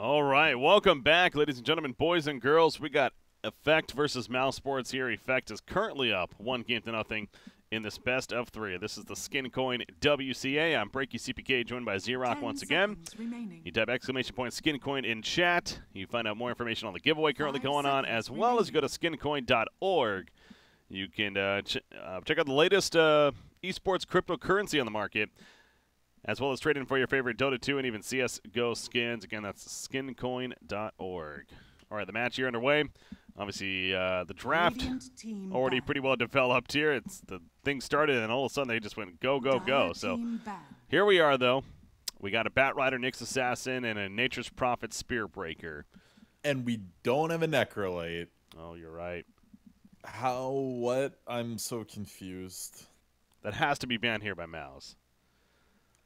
All right, welcome back, ladies and gentlemen, boys and girls. We got Effect versus mousesports here. Effect is currently up 1-0 in this best of 3. This is the SkinCoin WCA. I'm BreakyCPK, joined by ZrRock once again. You type !SkinCoin in chat. You find out more information on the giveaway currently going on, as well as you go to skincoin.org. You can check out the latest esports cryptocurrency on the market, as well as trade in for your favorite Dota 2 and even CSGO skins. Again, that's skincoin.org. All right, the match here underway. Obviously, the draft already pretty well developed here. The thing started, and all of a sudden they just went go, go, go. So here we are, though. We got a Bat Rider, Nyx Assassin, and a Nature's Prophet Spear Breaker. And we don't have a Necrolite. Oh, you're right. How? What? I'm so confused. That has to be banned here by mouz.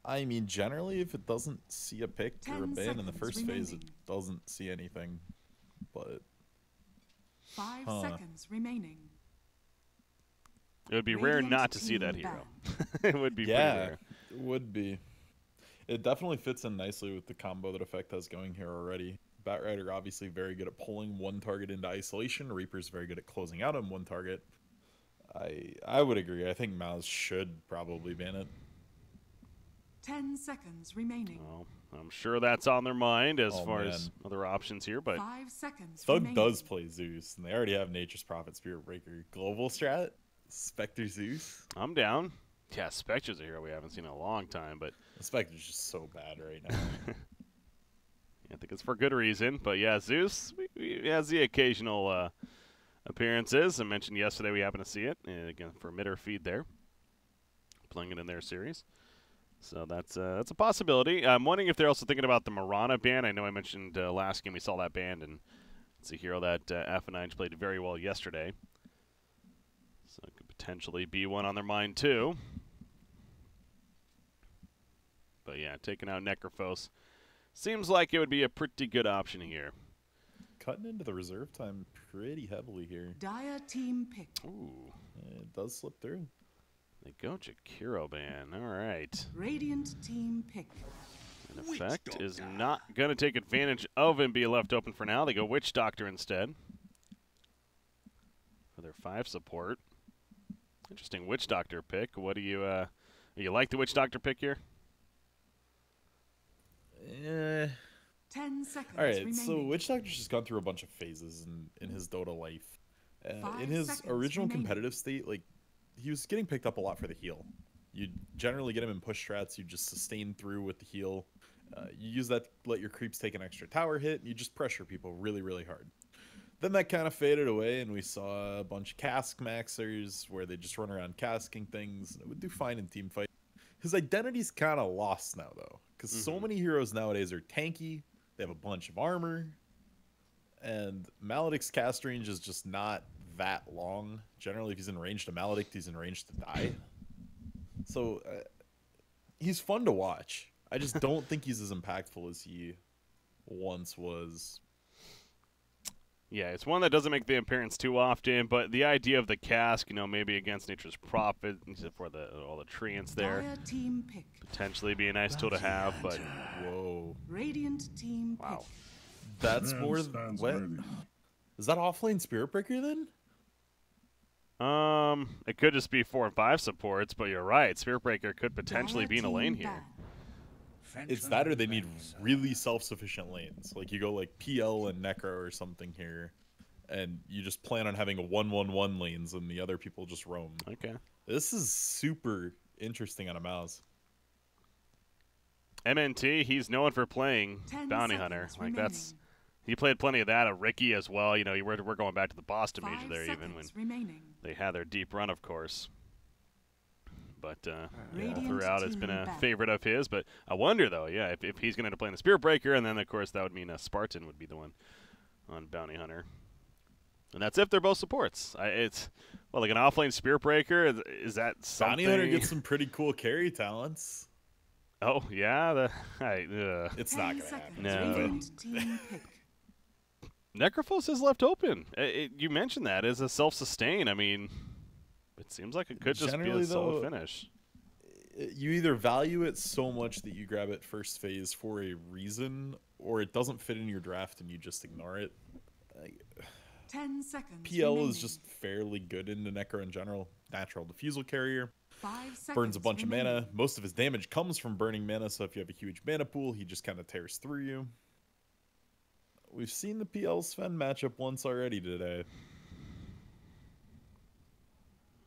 I mean, generally, if it doesn't see a pick or a ban in the first phase, it doesn't see anything. But 5 seconds remaining. It would be rare not to see that hero. It would be pretty rare. It would be. It definitely fits in nicely with the combo that Effect has going here already. Bat Rider obviously very good at pulling one target into isolation. Reaper's very good at closing out on one target. I would agree. I think mouz should probably ban it. 10 seconds remaining. Well, I'm sure that's on their mind as far as other options here, but 5 seconds Thug remaining. does play Zeus, and they already have Nature's Prophet Spirit Breaker. Global strat? Spectre Zeus? I'm down. Yeah, Spectre's a hero we haven't seen in a long time, but Spectre's just so bad right now. I think it's for good reason. But yeah, Zeus he has the occasional appearances. I mentioned yesterday we happened to see it, and again, for mid or feed there, playing it in their series. So that's a possibility. I'm wondering if they're also thinking about the Mirana ban. I know I mentioned last game we saw that ban, and it's a hero that F9 played very well yesterday. So it could potentially be one on their mind too. But yeah, taking out Necrophos seems like it would be a pretty good option here. Cutting into the reserve time pretty heavily here. Dire team pick. Ooh. It does slip through. They go Jakiro ban. All right. Radiant team pick. And Effect is not going to take advantage of and be left open for now. They go Witch Doctor instead for their 5 support. Interesting Witch Doctor pick. What do you like the Witch Doctor pick here? 10 seconds All right, remaining. so Witch Doctor's just gone through a bunch of phases in his Dota life. In his original competitive state, like, he was getting picked up a lot for the heal. You generally get him in push strats. You just sustain through with the heal. You use that to let your creeps take an extra tower hit. And you just pressure people really, really hard. Then that kind of faded away, and we saw a bunch of cask maxers where they just run around casking things. And it would do fine in team fight. His identity's kind of lost now, though, because so many heroes nowadays are tanky. They have a bunch of armor, and Maledict's cast range is just not that long. Generally, if he's in range to Maledict, he's in range to die. So he's fun to watch. I just don't think he's as impactful as he once was. Yeah, it's one that doesn't make the appearance too often, but the idea of the cask, maybe against Nature's Prophet, for all the treants there, team pick. potentially be a nice tool to have, but Whoa. Radiant team wow. pick. That's more than what? Is that offlane Spirit Breaker then? It could just be 4 and 5 supports, but you're right. Spirit Breaker could potentially be in a lane here. It's that, or they need really self-sufficient lanes. Like, you go like PL and Necro or something here, and you just plan on having a 1-1-1 lanes, and the other people just roam. Okay. This is super interesting on a mouz. MNT, he's known for playing Bounty Hunter. Like, he played plenty of that. Ricky as well. We're going back to the Boston Major there even when they had their deep run, of course. But throughout, it's been a favorite of his. But I wonder, though, if he's going to end up playing the Spirit Breaker, and then, of course, that would mean a Spartan would be the one on Bounty Hunter. And that's if they're both supports. It's like an offlane Spirit Breaker. Is that something? Bounty Hunter gets some pretty cool carry talents. Oh, yeah? It's not going to happen. No. Necrophos is left open. You mentioned that as a self-sustain. I mean, it seems like it could just be a solid finish. You either value it so much that you grab it first phase for a reason, or it doesn't fit in your draft and you just ignore it. 10 seconds. PL remaining. is just fairly good into Necro in general. Natural Diffusal Carrier. 5 seconds. Burns a bunch remaining. of mana. Most of his damage comes from burning mana, so if you have a huge mana pool, he just kind of tears through you. We've seen the PL Sven matchup once already today.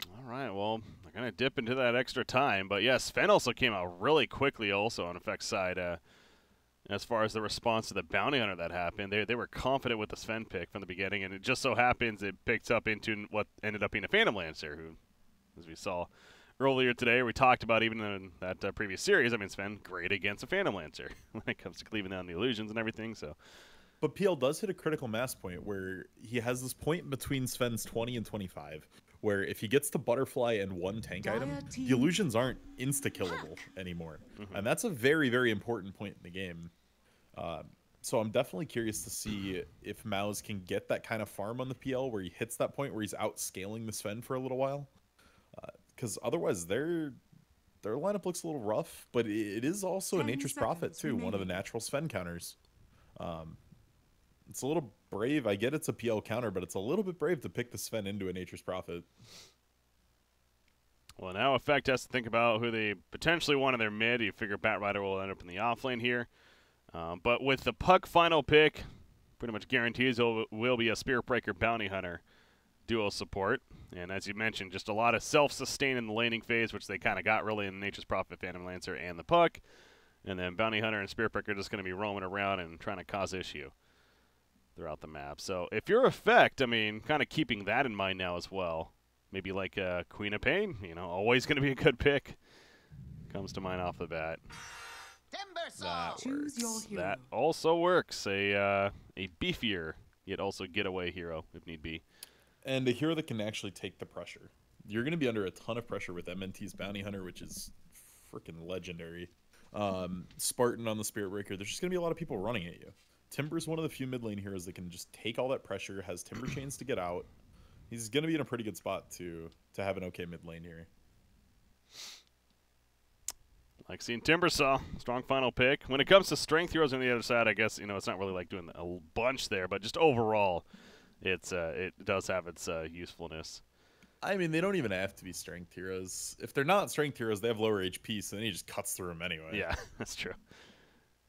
All right, well, they're going to dip into that extra time. But, yeah, Sven also came out really quickly also on Effect's side as far as the response to the Bounty Hunter that happened. They were confident with the Sven pick from the beginning, and it just so happens it picked up into what ended up being a Phantom Lancer, who, as we saw earlier today, we talked about even in that previous series, I mean, Sven, great against a Phantom Lancer when it comes to cleaving down the illusions and everything, so... But PL does hit a critical mass point where he has this point between Sven's 20 and 25, where if he gets to Butterfly and one tank item, the illusions aren't insta-killable anymore. And that's a very, very important point in the game. So I'm definitely curious to see if mouz can get that kind of farm on the PL where he hits that point where he's outscaling the Sven for a little while. Because otherwise their lineup looks a little rough, but it is also a Nature's Prophet too, one of the natural Sven counters. It's a little brave. I get it's a PL counter, but it's a little bit brave to pick the Sven into a Nature's Prophet. Well, now Effect has to think about who they potentially want in their mid. You figure Bat Rider will end up in the offlane here. But with the Puck final pick, pretty much guarantees it will be a Spirit Breaker Bounty Hunter duo support. And as you mentioned, just a lot of self-sustain in the laning phase, which they kind of got really in the Nature's Prophet, Phantom Lancer, and the Puck. And then Bounty Hunter and Spirit Breaker are just going to be roaming around and trying to cause issue throughout the map. So if you're Effect, I mean, kind of keeping that in mind now as well. Maybe like Queen of Pain, you know, always going to be a good pick. Comes to mind off the bat. Choose your hero. That also works. A beefier, yet also getaway hero if need be. And a hero that can actually take the pressure. You're going to be under a ton of pressure with MNT's Bounty Hunter, which is freaking legendary. Spartan on the Spirit Breaker. There's just going to be a lot of people running at you. Timber's one of the few mid lane heroes that can just take all that pressure, has Timber Chains to get out. He's going to be in a pretty good spot to have an okay mid lane here. Like seeing Timbersaw, strong final pick. When it comes to strength heroes on the other side, I guess, you know, it's not really like doing a bunch there, but just overall, it does have its usefulness. I mean, they don't even have to be strength heroes. If they're not strength heroes, they have lower HP, so then he just cuts through them anyway. Yeah, that's true.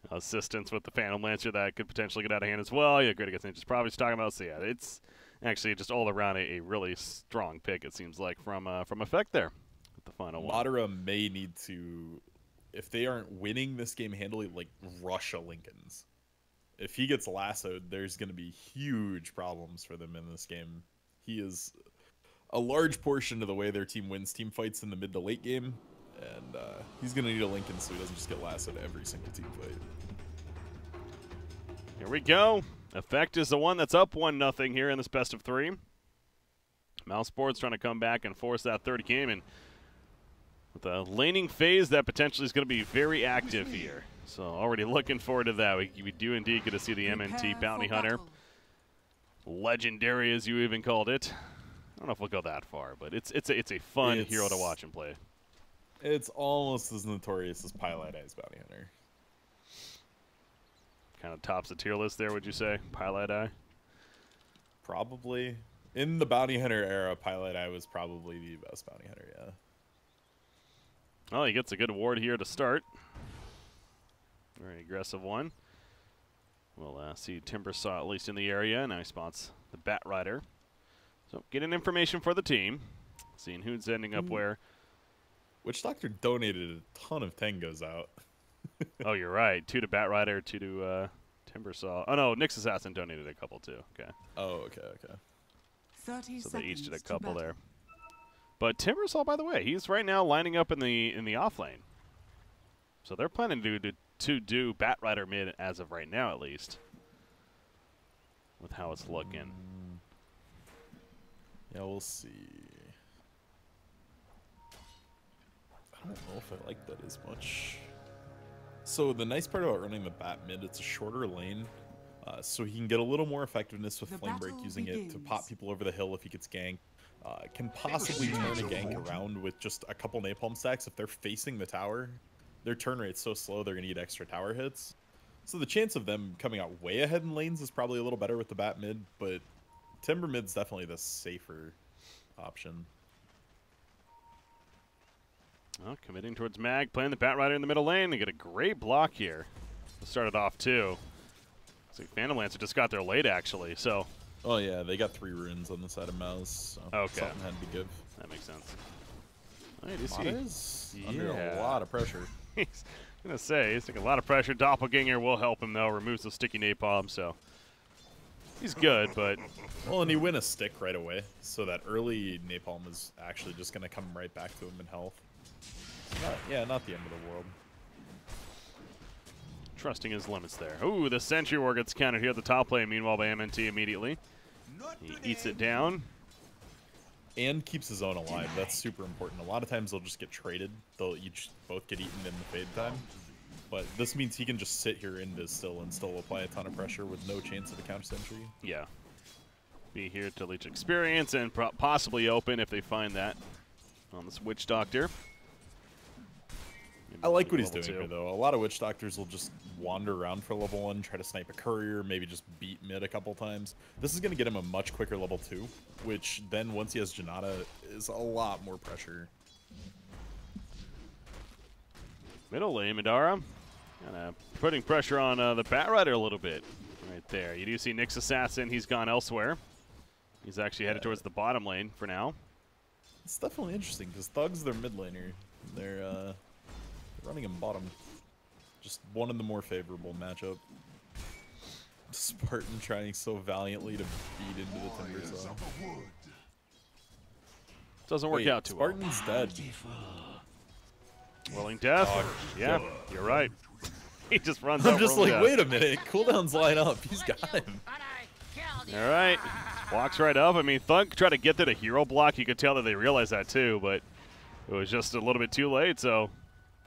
Assistance with the Phantom Lancer that could potentially get out of hand as well. Yeah, great against Ninjas probably talking about. So yeah, it's actually just all around a really strong pick. It seems like from Effect there, with the final one. Madara may need to, if they aren't winning this game handily, like rush a Lincoln's. If he gets lassoed, there's going to be huge problems for them in this game. He is a large portion of the way their team wins team fights in the mid to late game. And he's going to need a Lincoln so he doesn't just get lassoed every single team fight. Here we go. Effect is the one that's up 1-0 here in this best of 3. mousesports trying to come back and force that third game. And with a laning phase that potentially is going to be very active here. So already looking forward to that. We do indeed get to see the MNT Bounty Hunter. Legendary, as you even called it. I don't know if we'll go that far, but it's a fun hero to watch and play. It's almost as notorious as Pilot Eye's Bounty Hunter. Kind of tops the tier list there, would you say? Pilot Eye? Probably. In the Bounty Hunter era, Pilot Eye was probably the best Bounty Hunter, yeah. Well, he gets a good award here to start. Very aggressive one. We'll see Timbersaw at least in the area. Now he spots the Bat Rider. So getting information for the team. Seeing who's ending up where. Witch Doctor donated a ton of Tengos out. Oh, you're right. 2 to Bat Rider, 2 to Timbersaw. Oh, no, Nyx Assassin donated a couple, too. Okay. Oh, okay. 30 so they each did a seconds couple to there. But Timbersaw, by the way, he's right now lining up in the off lane. So they're planning to do Bat Rider mid as of right now, at least. With how it's looking. Yeah, we'll see. I don't know if I like that as much. So the nice part about running the Bat mid, it's a shorter lane. So he can get a little more effectiveness with Flame Break using it to pop people over the hill if he gets ganked. Can possibly turn a gank around with just a couple napalm stacks if they're facing the tower. Their turn rate's so slow they're going to get extra tower hits. So the chance of them coming out way ahead in lanes is probably a little better with the bat mid, but Timber mid's definitely the safer option. Well, committing towards Mag, playing the Bat Rider in the middle lane. They get a great block here. Started off too. Looks like Phantom Lancer just got there late actually, so. Oh yeah, they got 3 runes on the side of mouz, so okay. something had to give. That makes sense. All right, is under a lot of pressure. He's gonna say he's taking a lot of pressure. Doppelganger will help him though, removes the sticky napalm, so he's good, but well, and he win a stick right away, so that early napalm is actually just gonna come right back to him in health. Not the end of the world. Trusting his limits there. Ooh, the Sentry War gets countered here at the top lane, meanwhile by MNT immediately. He eats it down. And keeps his own alive. That's super important. A lot of times they'll just get traded. They'll each both get eaten in the fade time. But this means he can just sit here in this still and still apply a ton of pressure with no chance of a counter sentry. Yeah. Be here to leech experience and possibly open if they find that on this Witch Doctor. I like what he's doing here, though. A lot of Witch Doctors will just wander around for level 1, try to snipe a courier, maybe just beat mid a couple times. This is going to get him a much quicker level 2, which then, once he has Janata, is a lot more pressure. Middle lane, Madara. Kind of putting pressure on the Bat Rider a little bit right there. You do see Nyx Assassin. He's gone elsewhere. He's actually headed towards the bottom lane for now. It's definitely interesting, because Thug's their mid laner. They're running him bottom. Just one of the more favorable matchup. Spartan trying so valiantly to beat into the Timber Saw. Doesn't work out too well. Spartan's dead. Willing death? Yeah, you're right. He just runs I'm out. just like, wait a minute. Cooldowns line up. He's got him. All right. Walks right up. I mean, Thug tried to get there to hero block. You could tell that they realized that too, but it was just a little bit too late, so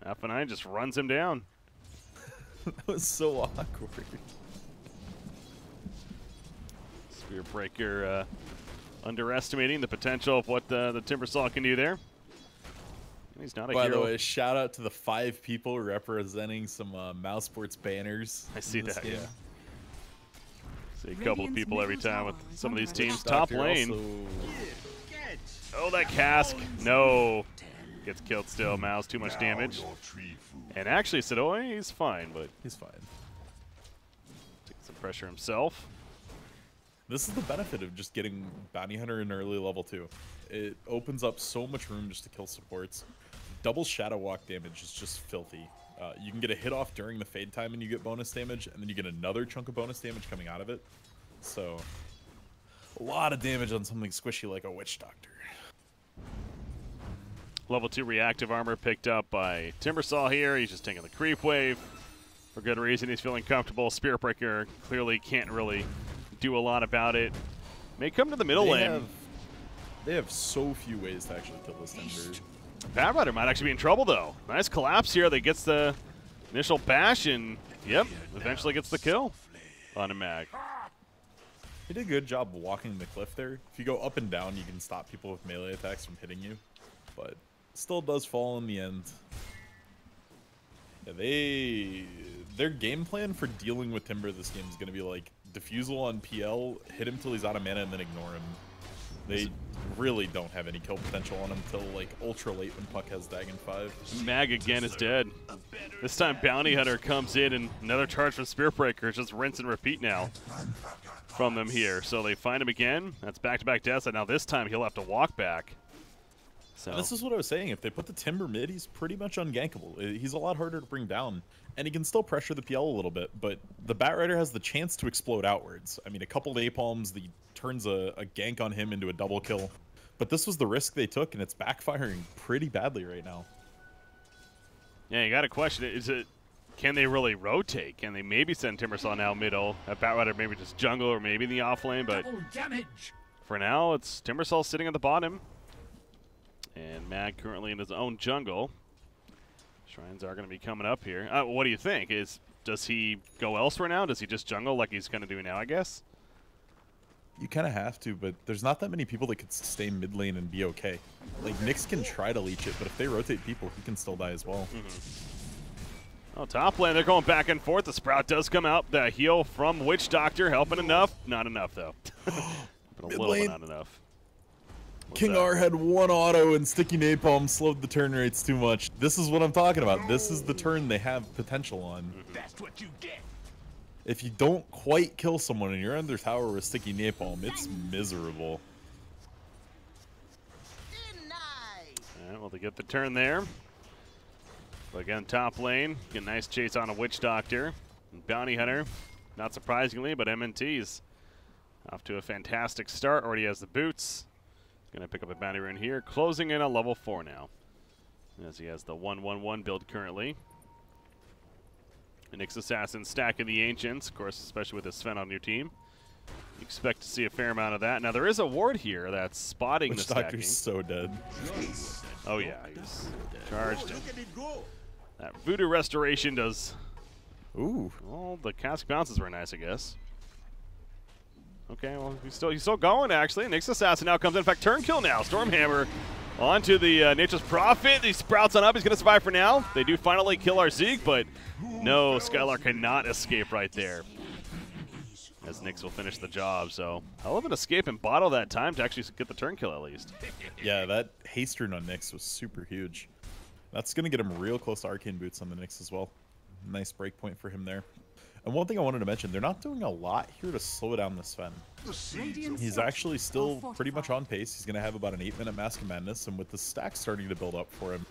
F9 just runs him down. That was so awkward. Spear Breaker underestimating the potential of what the Timbersaw can do there. He's not a hero. By the way, shout out to the 5 people representing some mousesports banners. I see that, game. yeah. See a couple of people every time with some of these teams. Top lane. Oh, that cask. No. Gets killed still. Mouz, too much damage. And actually, Sidoi, he's fine, but he's fine. Taking some pressure himself. This is the benefit of just getting Bounty Hunter in early level 2. It opens up so much room just to kill supports. Double Shadow Walk damage is just filthy. You can get a hit off during the fade time and you get bonus damage, and then you get another chunk of bonus damage coming out of it. So, a lot of damage on something squishy like a Witch Doctor. Level 2 reactive armor picked up by Timbersaw here. He's just taking the creep wave. For good reason, he's feeling comfortable. Spirit Breaker clearly can't really do a lot about it. May come to the middle lane. They have so few ways to actually kill this Timber. Bat Rider might actually be in trouble, though. Nice collapse here that gets the initial bash, and, yep, eventually gets the kill on a mag. He did a good job walking the cliff there. If you go up and down, you can stop people with melee attacks from hitting you. But still does fall in the end. Yeah, their game plan for dealing with Timber this game is going to be like defusal on PL, hit him till he's out of mana, and then ignore him. They really don't have any kill potential on him until like ultra late when Puck has Dagon 5. Mag again is dead. This time Bounty Hunter comes in and another charge from Spirit Breaker. Just rinse and repeat now from them here. So they find him again. That's back-to-back deaths, and now this time he'll have to walk back. So this is what I was saying. If they put the Timber mid, he's pretty much ungankable. He's a lot harder to bring down, and he can still pressure the PL a little bit, but the Bat Rider has the chance to explode outwards. I mean, a couple napalms, turns a gank on him into a double kill. But this was the risk they took, and it's backfiring pretty badly right now. Yeah, you got to question it. Is it? Can they really rotate? Can they maybe send Timbersaw now middle? At Bat Rider maybe just jungle or maybe in the off lane, but for now it's Timbersaw sitting at the bottom. And Mag currently in his own jungle. Shrines are going to be coming up here. What do you think? Does he go elsewhere now? Does he just jungle like he's going to do now, I guess? You kind of have to, but there's not that many people that could stay mid lane and be okay. Like, Nyx can try to leech it, but if they rotate people, he can still die as well. Oh, top lane, they're going back and forth. The Sprout does come out. The heal from Witch Doctor helping enough. Not enough, though. But a little bit not enough. King R had one auto and Sticky Napalm slowed the turn rates too much. This is what I'm talking about. This is the turn they have potential on. That's what you get. If you don't quite kill someone and you're under tower with Sticky Napalm, it's miserable. Alright, well, they get the turn there. But again, top lane, get a nice chase on a Witch Doctor. And Bounty Hunter, not surprisingly, but MNT's off to a fantastic start. Already has the boots. Gonna pick up a bounty rune here. Closing in on level 4 now, as he has the 1-1-1 build currently. Nyx Assassin stacking the Ancients, of course, especially with a Sven on your team. You expect to see a fair amount of that. Now, there is a ward here that's spotting Witch the stacking. Doctor's so dead. Oh, yeah, he's charged. That Voodoo Restoration does... Ooh. Well, the cask bounces were nice, I guess. Okay, well, he's still going, actually. Nyx Assassin now comes in. In fact, turn kill now. Stormhammer onto the Nature's Prophet. He sprouts on up. He's going to survive for now. They do finally kill our Zeke, but no, Skylar cannot escape right there, as Nyx will finish the job. So hell of an escape and bottle that time to actually get the turn kill at least. Yeah, that haste rune on Nyx was super huge. That's going to get him real close to Arcane Boots on the Nyx as well. Nice breakpoint for him there. And one thing I wanted to mention, they're not doing a lot here to slow down this Sven. He's actually still pretty much on pace. He's going to have about an 8-minute Mask of Madness, and with the stack starting to build up for him,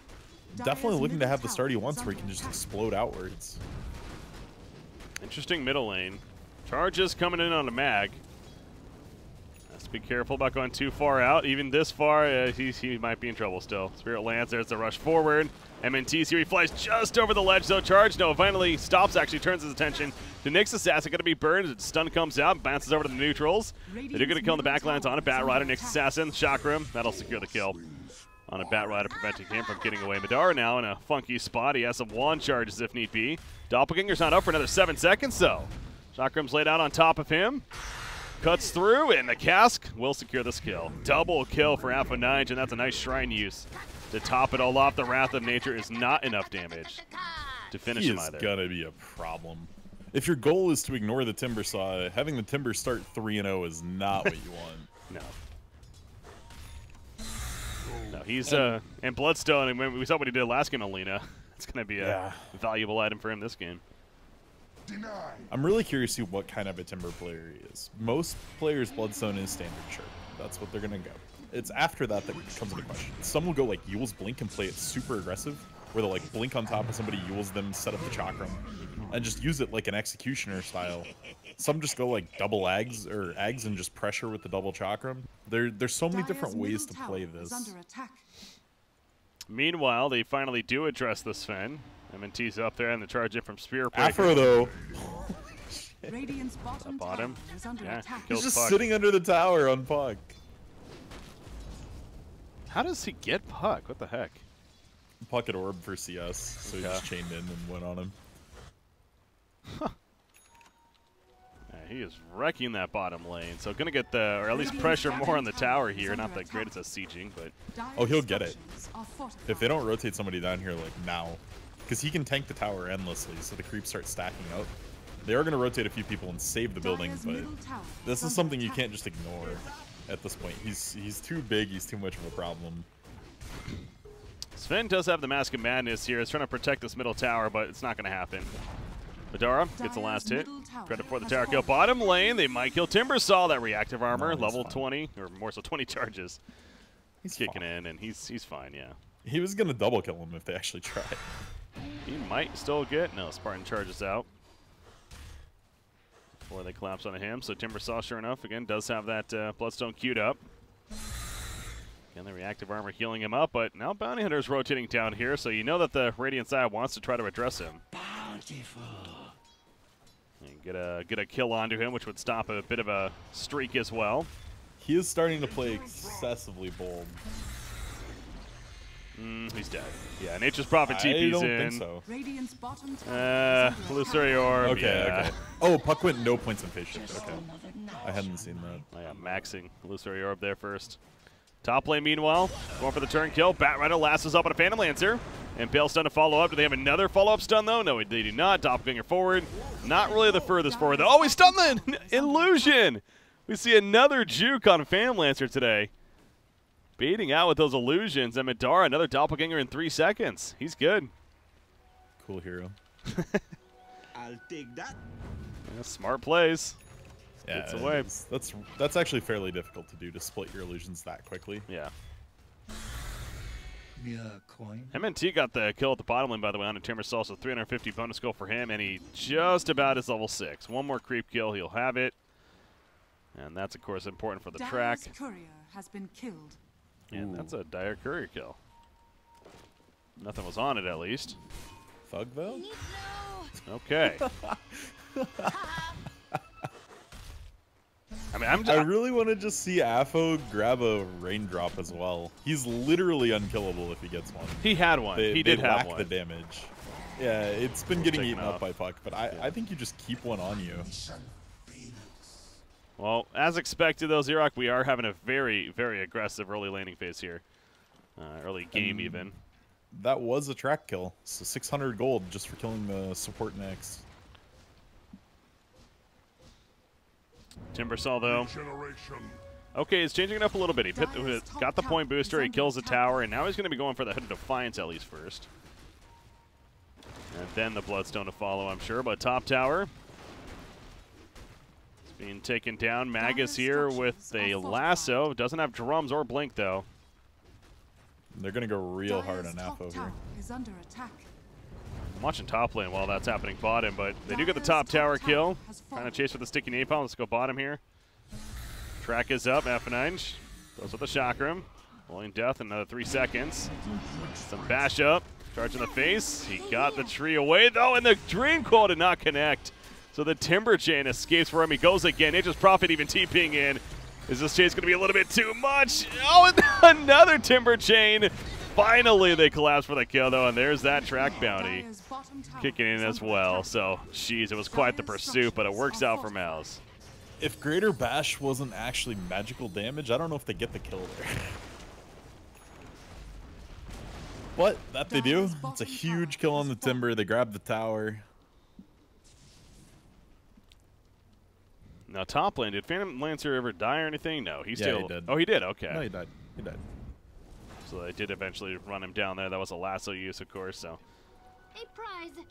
definitely looking to have the start he wants where he can just explode outwards. Interesting middle lane. Charges coming in on a mag. Has to be careful about going too far out. Even this far, he might be in trouble still. Spirit lands, there's the rush forward. MNT's here, he flies just over the ledge though. Charge, no, finally stops, actually turns his attention to Nyx Assassin. Going to be burned, stun comes out, bounces over to the neutrals. They do get a kill in the backlands on a Bat Rider. Nyx Assassin, Chakram, that'll secure the kill on a Bat Rider, preventing him from getting away. Madara now in a funky spot. He has some wand charges if need be. Doppelganger's not up for another 7 seconds though. Chakram's laid out on top of him. Cuts through, and the cask will secure this kill. Double kill for Alpha 9, and that's a nice shrine use. To top it all off, the Wrath of Nature is not enough damage to finish him either. He is gonna be a problem. If your goal is to ignore the Timber Saw, having the Timber start 3-0 is not what you want. No, he's and Bloodstone, and when we saw what he did last game, Alina. It's gonna be a valuable item for him this game. I'm really curious to see what kind of a Timber player he is. Most players, Bloodstone is standard, sure. That's what they're gonna go. It's after that that comes into question. Some will go like Yule's Blink and play it super aggressive, where they'll like blink on top of somebody, Yule's them, set up the Chakram, and just use it like an Executioner style. Some just go like double Ags or Ags and just pressure with the double Chakram. There's so many different ways to play this. Meanwhile, they finally do address the Sven. MNT's up there and the charge in from Spear. Afro though. Radiant's bottom tower is under attack. He's just Puck. sitting under the tower on Puck. How does he get Puck? What the heck? Puck at Orb for CS, so he just chained in and went on him. Huh. Yeah, he is wrecking that bottom lane, so gonna get the, or at least pressure more on the tower here. Not that great, it's a sieging, but oh, he'll get it if they don't rotate somebody down here like now, because he can tank the tower endlessly. So the creeps start stacking up. They are gonna rotate a few people and save the building, but this is something you can't just ignore. At this point, he's too big. He's too much of a problem. Sven does have the Mask of Madness here. He's trying to protect this middle tower, but it's not going to happen. Madara gets the last hit. Credit for the tower kill. Bottom lane, they might kill Timbersaw. That reactive armor, level 20, or more so 20 charges. He's kicking in, and he's fine, yeah. He was going to double kill him if they actually tried. He might still get, no, Spartan charges out before they collapse onto him. So Timbersaw, sure enough, again, does have that Bloodstone queued up. Again, the reactive armor healing him up, but now Bounty Hunter's rotating down here, so you know that the Radiant side wants to try to address him. Bountiful. And get a kill onto him, which would stop a bit of a streak as well. He is starting to play excessively bold. He's dead. Yeah, Nature's Prophet TP's I don't in. think so. Radiant's bottom tower is under Illusory Orb. Okay, yeah. okay. Oh, Puck went no points in patience. Okay. I hadn't seen that. Oh, yeah, maxing Illusory Orb there first. Top lane, meanwhile, going for the turn kill. Bat Rider lassos up on a Phantom Lancer. And Bale stun to follow up. Do they have another follow-up stun, though? No, they do not. Doppelganger forward. Not really the furthest forward, though. Oh, we stunned the illusion! We see another juke on Phantomlancer today. Baiting out with those illusions. And Madara, another Doppelganger in 3 seconds. He's good. Cool hero. I'll take that. Yeah, smart plays. Yeah, Gets away. That's actually fairly difficult to do, to split your illusions that quickly. Yeah. Yeah, coin. MNT got the kill at the bottom lane, by the way, on a Timbersaw, so 350 bonus goal for him, and he just about is level 6. One more creep kill, he'll have it. And that's, of course, important for the track. Dire's courier has been killed. And that's a dire courier kill. Nothing was on it, at least. Thug, though? Okay. I really want to just see Afo grab a raindrop as well. He's literally unkillable if he gets one. He had one. He did have lack one. the damage. Yeah, it's been getting eaten up off by Puck, but I think you just keep one on you. Well, as expected, though, ZrRock, we are having a very, very aggressive early laning phase here. Early game, even. That was a track kill, so 600 gold just for killing the support next. Timbersaw, though. Okay, he's changing it up a little bit. He got the point booster, he kills the tower, and now he's going to be going for the Hood of Defiance at least first. And then the Bloodstone to follow, I'm sure. But top tower is being taken down. Magus here with a lasso. Doesn't have drums or blink, though. They're going to go real hard on Afo here. Is under attack. I'm watching top lane while that's happening bottom, but they do get the top tower kill. Trying to chase with the sticky napalm. Let's go bottom here. Track is up. F9 goes with the chakram. Rolling death in another 3 seconds. Some bash up. Charge in the face. He got the tree away, though, and the Dream Coil did not connect. So the Timber Chain escapes for him. He goes again. Nature's Prophet even TPing in. Is this chase going to be a little bit too much? Oh, and another Timber Chain. Finally, they collapse for the kill, though, and there's that track bounty kicking in as well. So, jeez, it was quite the pursuit, but it works out for Mouz. If Greater Bash wasn't actually magical damage, I don't know if they get the kill there. But that they do. It's a huge kill on the Timber. They grab the tower. Now, top lane, did Phantomlancer ever die or anything? No, he still. He did. Oh, he did. Okay. No, he died. He died. So they did eventually run him down there. That was a lasso use, of course. So A prize.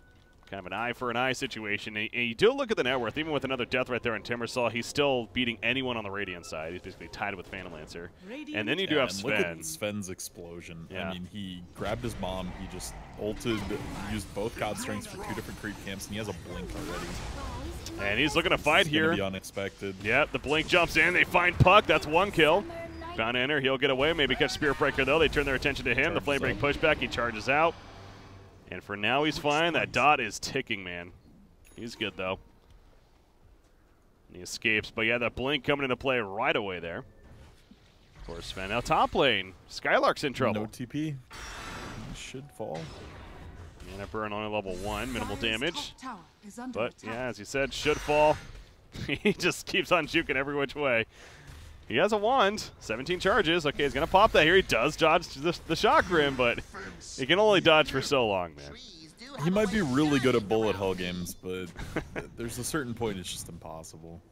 kind of an eye for an eye situation. And you do look at the net worth, even with another death right there in Timbersaw, he's still beating anyone on the Radiant side. He's basically tied with Phantomlancer. And then you do have and Sven. Look at Sven's explosion. Yeah. I mean, he grabbed his bomb. He just ulted, used both God Strengths for 2 different creep camps, and he has a blink already. And he's looking to fight It's here. gonna be unexpected. Yep, the blink jumps in. They find Puck. That's 1 kill. Found Enter. He'll get away. Maybe catch Spirit Breaker, though. They turn their attention to him. The Flame Break pushback. He charges out. And for now, he's fine. That dot is ticking, man. He's good, though. And he escapes. But, yeah, that blink coming into play right away there. Of course, Sven. Now, top lane. Skylark's in trouble. No TP. He should fall. Mana burn only level 1. Minimal damage. Tower is under But, attack. yeah, as you said, should fall. He just keeps on juking every which way. He has a wand, 17 charges. Okay, he's going to pop that here. He does dodge the chakram, but he can only dodge for so long, man. He might be really good at bullet hell games, but there's a certain point it's just impossible.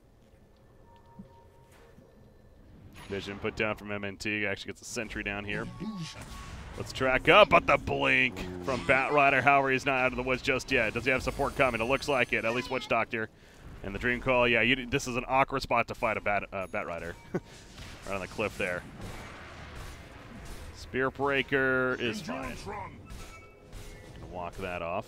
Vision put down from MNT. Actually gets a sentry down here. Let's track up, but the blink from Batrider. However, he's not out of the woods just yet. Does he have support coming? It looks like it, at least Witch Doctor. And the Dream Coil, yeah, this is an awkward spot to fight a Batrider. Right on the cliff there. Spear Breaker is fine. Gonna walk that off.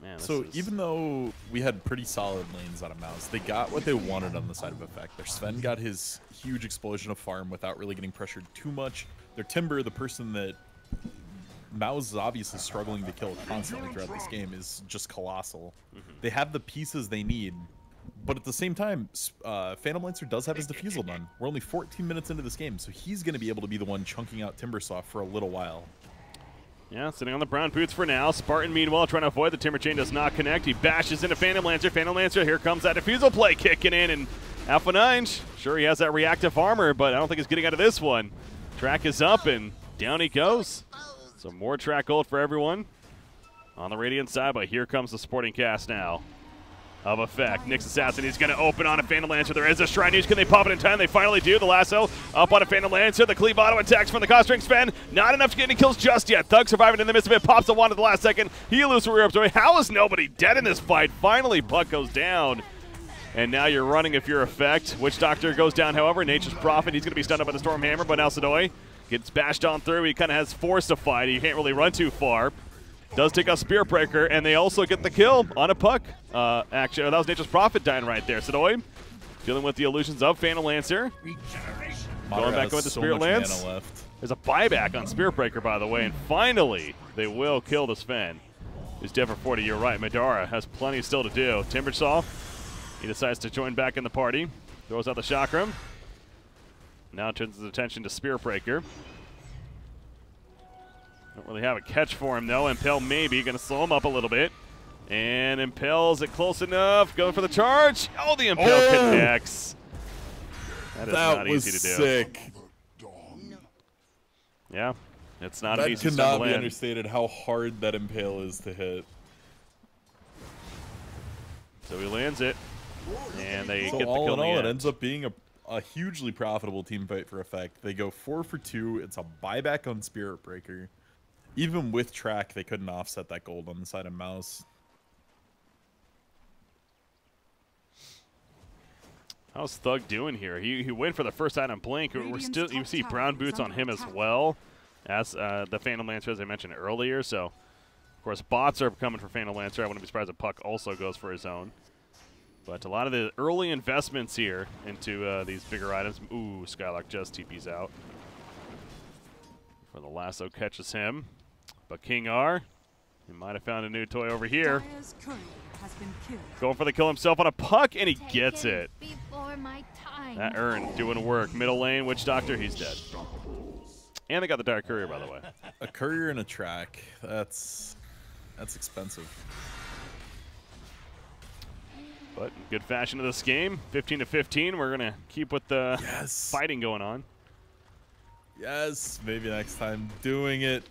Man, So even though we had pretty solid lanes out of Mouz, they got what they wanted on the side of effect. Their Sven got his huge explosion of farm without really getting pressured too much. Their Timber, the person that Mouz is obviously struggling to kill constantly throughout this game, is just colossal. They have the pieces they need, but at the same time, Phantomlancer does have his defusal done. We're only 14 minutes into this game, so he's going to be able to be the one chunking out Timbersaw for a little while. Yeah, sitting on the brown boots for now. Spartan, meanwhile, trying to avoid the Timber Chain, does not connect. He bashes into Phantomlancer. Phantomlancer, here comes that defusal play kicking in, and Alpha 9, sure he has that reactive armor, but I don't think he's getting out of this one. Track is up, and down he goes. So more track gold for everyone on the Radiant side, but here comes the supporting cast now of Effect. Nyx Assassin, he's going to open on a Phantom Lancer. There is a Shrine Niche. Can they pop it in time? They finally do. The lasso up on a Phantom Lancer. The cleave auto attacks from the cost string Sven. Not enough to get any kills just yet. Thug surviving in the midst of it. Pops a wand at the last second. He loses rear up. How is nobody dead in this fight? Finally, Puck goes down. And now you're running if you're Effect. Witch Doctor goes down, however. Nature's Prophet, he's going to be stunned up by the Storm Hammer, but now Sadoi gets bashed on through. He kind of has force to fight. He can't really run too far. Does take a Spear Breaker, and they also get the kill on a Puck. Actually, that was Nature's Prophet dying right there. Sadoi dealing with the illusions of Phantom Lancer. Going back with the Spirit Lance. There's a buyback on Spear Breaker, by the way, and finally they will kill the Sven. Who's dead for 40. You're right. Madara has plenty still to do. Timbersaw, he decides to join back in the party. Throws out the Chakram. Now turns his attention to Spear Breaker. Don't really have a catch for him, though. Impale maybe going to slow him up a little bit. And Impale's it close enough. Going for the charge. Oh, the Impale connects. That is not easy to do. Sick. Yeah, it's not an easy That stun to cannot be land. understated how hard that Impale is to hit. So he lands it. And they So get the all kill in in the all, it end. ends up being a hugely profitable team fight for Effect. They go 4 for 2. It's a buyback on Spirit Breaker. Even with track, they couldn't offset that gold on the side of Mouse. How's Thug doing here? He went for the first item Blink. We're still, you see brown boots on him as well as the Phantom Lancer, as I mentioned earlier. So, of course, bots are coming for Phantom Lancer. I wouldn't be surprised if Puck also goes for his own. But a lot of the early investments here into these bigger items. Ooh, Skylark just TP's out. For the lasso catches him. But King R, he might have found a new toy over here. Dire's courier has been killed. Going for the kill himself on a Puck, and he gets it. Before my time. That Urn doing work. Middle lane, Witch Doctor, he's dead. And they got the Dire Courier, by the way. A courier and a track. That's expensive. But in good fashion of this game, 15-15. We're gonna keep with the fighting going on. Yes, maybe next time. Doing it.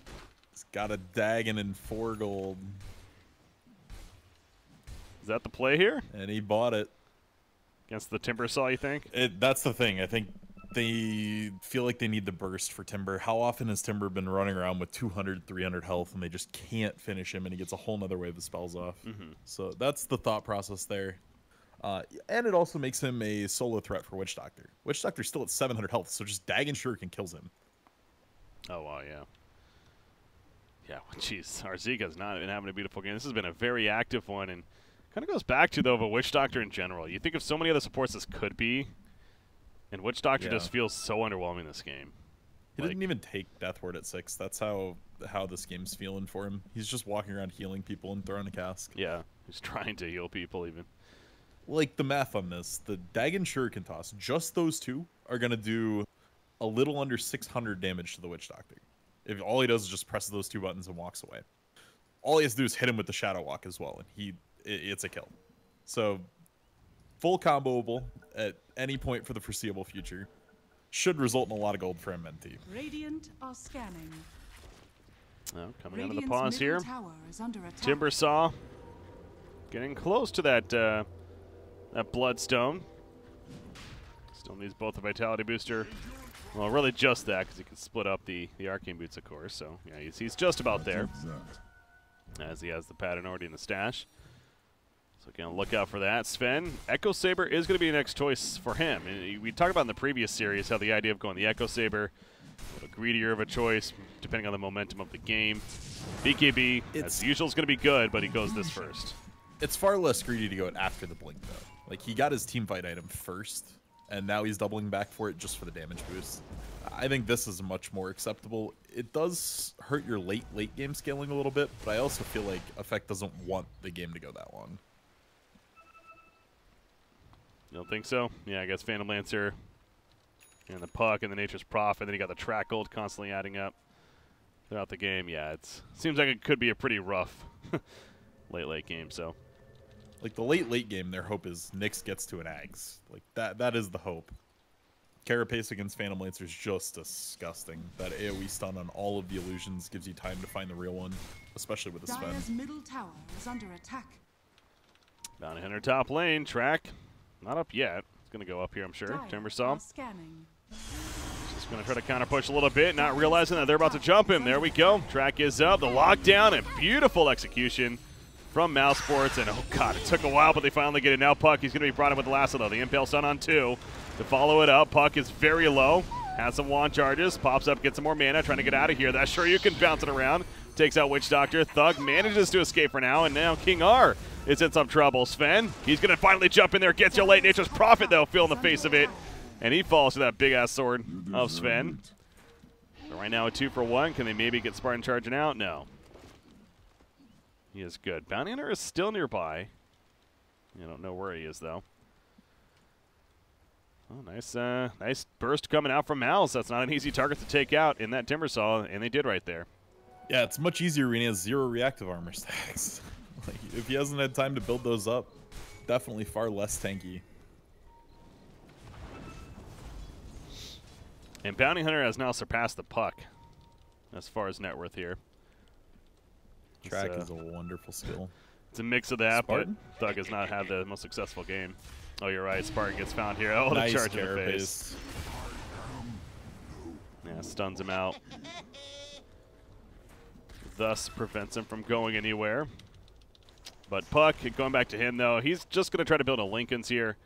He's got a Dagon and 4 gold. Is that the play here? And he bought it. Against the Timbersaw, you think? That's the thing. I think they feel like they need the burst for Timber. How often has Timber been running around with 200, 300 health and they just can't finish him and he gets a whole nother wave of spells off? So that's the thought process there. And it also makes him a solo threat for Witch Doctor. Witch Doctor's still at 700 health, so just Dagon Shuriken kills him. Oh, wow, yeah. Yeah, well, jeez. Arzika's not been having a beautiful game. This has been a very active one, and kind of goes back to, though, the Witch Doctor in general. You think of so many other supports this could be, and Witch Doctor just feels so underwhelming this game. He didn't even take Death Ward at 6. That's how this game's feeling for him. He's just walking around healing people and throwing a cask. Yeah, he's trying to heal people even. Like, the math on this, the Dagon Shuriken toss, just those two are going to do a little under 600 damage to the Witch Doctor. If all he does is just presses those 2 buttons and walks away. All he has to do is hit him with the Shadow Walk as well, and it's a kill. So, full comboable at any point for the foreseeable future. Should result in a lot of gold for MNT. Radiant are scanning. Well, coming out of the Radiant's pause here. middle tower is under attack. Timbersaw getting close to that that Bloodstone. Still needs both a Vitality Booster. Well, really just that, because he can split up the Arcane Boots, of course. So, yeah, he's just about there. As he has the pattern already in the stash. So, again, look out for that. Sven, Echo Saber is going to be the next choice for him. And we talked about in the previous series how the idea of going the Echo Saber, a greedier of a choice, depending on the momentum of the game. BKB, as usual, is going to be good, but he goes this first. It's far less greedy to go it after the blink, though. Like, he got his teamfight item first, and now he's doubling back for it just for the damage boost. I think this is much more acceptable. It does hurt your late game scaling a little bit, but I also feel like Effect doesn't want the game to go that long. You don't think so? Yeah, I guess Phantom Lancer and the Puck and the Nature's Prophet, and then you got the track gold constantly adding up throughout the game. Yeah, it seems like it could be a pretty rough late game, so. Like, the late game, their hope is Nyx gets to an Ags. Like, that is the hope. Carapace against Phantom Lancer is just disgusting. That AoE stun on all of the illusions gives you time to find the real one, especially with the Sven. Dire's middle tower is under attack. Bounty Hunter top lane. Track. Not up yet. It's going to go up here, I'm sure. Timbersaw. Scanning. Just going to try to counter push a little bit, not realizing that they're about to jump him. There we go. Track is up. The lockdown and beautiful execution from mousesports. And oh god, it took a while, but they finally get it. Now Puck, he's going to be brought in with the lasso though. The Impale Stun on 2. To follow it up, Puck is very low. Has some wand charges. Pops up, gets some more mana, trying to get out of here. That sure you can bounce it around. Takes out Witch Doctor. Thug manages to escape for now, and now King R is in some trouble. Sven, he's going to finally jump in there. Gets you late. Nature's Prophet, though, feeling the face of it. And he falls to that big-ass sword of Sven. So right now a 2-for-1. Can they maybe get Spartan charging out? No. He is good. Bounty Hunter is still nearby. You don't know where he is, though. Oh, nice burst coming out from mouz. That's not an easy target to take out in that Timbersaw, and they did right there. Yeah, it's much easier when he has 0 reactive armor stacks. Like, if he hasn't had time to build those up, definitely far less tanky. And Bounty Hunter has now surpassed the Puck as far as net worth here. Track is a wonderful skill. It's a mix of that, Spartan? but Thug has not had the most successful game. Oh, you're right. Spartan gets found here. Oh, nice the charge in the carapace. face. Yeah, stuns him out. Thus prevents him from going anywhere. But Puck, going back to him, though, he's just going to try to build a Lincoln's here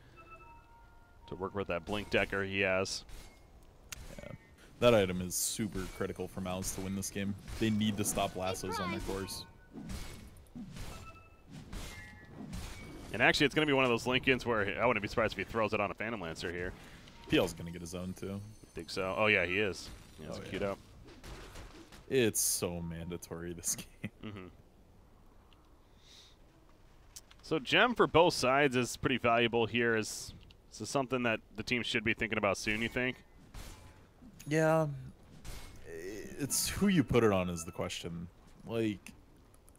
to work with that Blink Decker he has. Yeah, that item is super critical for mouz to win this game. They need to stop lassos on their cores. And actually, it's going to be one of those Lincolns where I wouldn't be surprised if he throws it on a Phantom Lancer here. PL's going to get his own, too. Think so? Oh, yeah, he is. He has queued up. It's so mandatory, this game. Mm-hmm. So gem for both sides is pretty valuable here. Is this something that the team should be thinking about soon, you think? Yeah. It's who you put it on is the question. Like,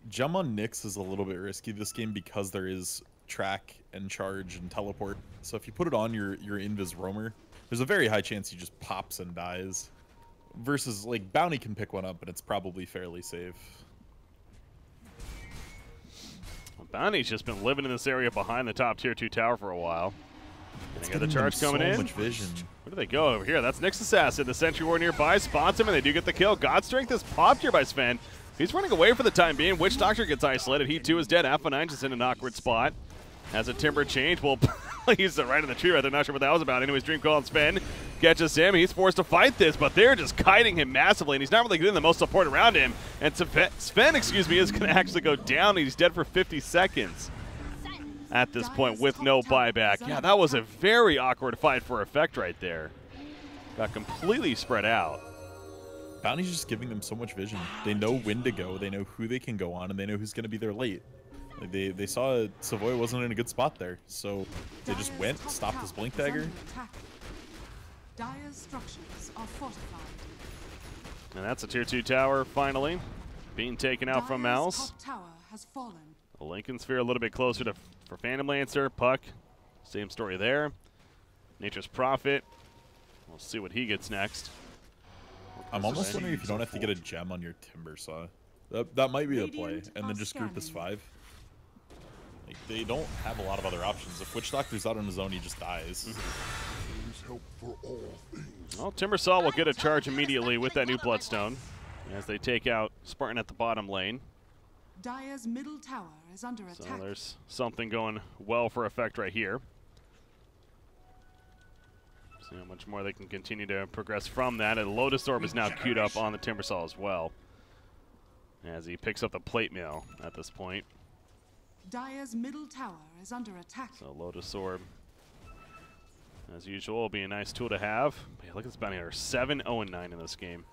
gem on Nyx is a little bit risky this game because there is track and charge and teleport. So if you put it on your Invis roamer, there's a very high chance he just pops and dies. Versus, like, Bounty can pick one up, but it's probably fairly safe. Well, Bounty's just been living in this area behind the top tier 2 tower for a while. And they got the charge coming in. Much vision. Where do they go over here? That's Nyx Assassin. The Sentry War nearby spots him, and they do get the kill. God Strength is popped here by Sven. He's running away for the time being. Witch Doctor gets isolated. He too is dead. Alpha 9 just in an awkward spot. Has a Timber change. Well, he's right in the tree right there. Not sure what that was about. Anyways, Dream Call and Sven catches him. He's forced to fight this, but they're just kiting him massively, and he's not really getting the most support around him. And Sven, is going to actually go down. He's dead for 50 seconds at this point with no buyback. Yeah, that was a very awkward fight for effect right there. Got completely spread out. Bounty's just giving them so much vision. They know when to go, they know who they can go on, and they know who's going to be there late. Like they saw Savoy wasn't in a good spot there, so they just went, stopped his Blink Dagger. Dire's structures are fortified. And that's a tier 2 tower finally being taken out from mouz. Top tower has fallen. The Lincoln Sphere a little bit closer to for Phantom Lancer. Puck, same story there. Nature's Prophet. We'll see what he gets next. I'm almost wondering if you don't have to get a gem on your Timbersaw. That might be the play, and then just group as 5. Like, they don't have a lot of other options. If Witch Doctor's out on his own, he just dies. Well, Timbersaw will get a charge immediately with that new Bloodstone as they take out Spartan at the bottom lane. Dire's middle tower is under attack. So there's something going well for effect right here. See how much more they can continue to progress from that. And Lotus Orb is now queued up on the Timbersaw as well, as he picks up the plate mail at this point. Dire's middle tower is under attack. So Lotus Orb, as usual, will be a nice tool to have. But yeah, look at this bounty hunter, 7-0-9 in this game.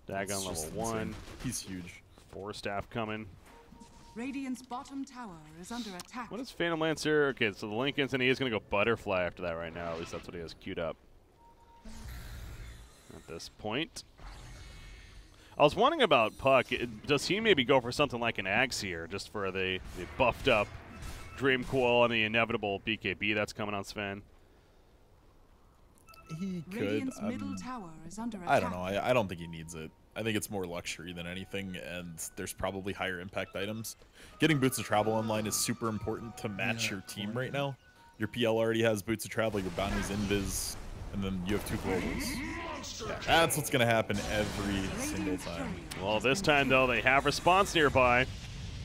Dagon level 1. Insane. He's huge. 4 staff coming. Radiant's bottom tower is under attack. What is Phantom Lancer? Okay, so the Lincolns, and he is going to go Butterfly after that right now. At least that's what he has queued up at this point. I was wondering about Puck. Does he maybe go for something like an Axe here, just for the buffed up Dream Coil and the inevitable BKB that's coming on Sven? He could. Radiant's middle tower is under attack. I don't know. I don't think he needs it. I think it's more luxury than anything, and there's probably higher impact items. Getting Boots of Travel online is super important to match your team right now. Your PL already has Boots of Travel, your bounty's Invis, and then you have 2 globals. Yeah, that's what's going to happen every single time. Well, this time, though, they have response nearby,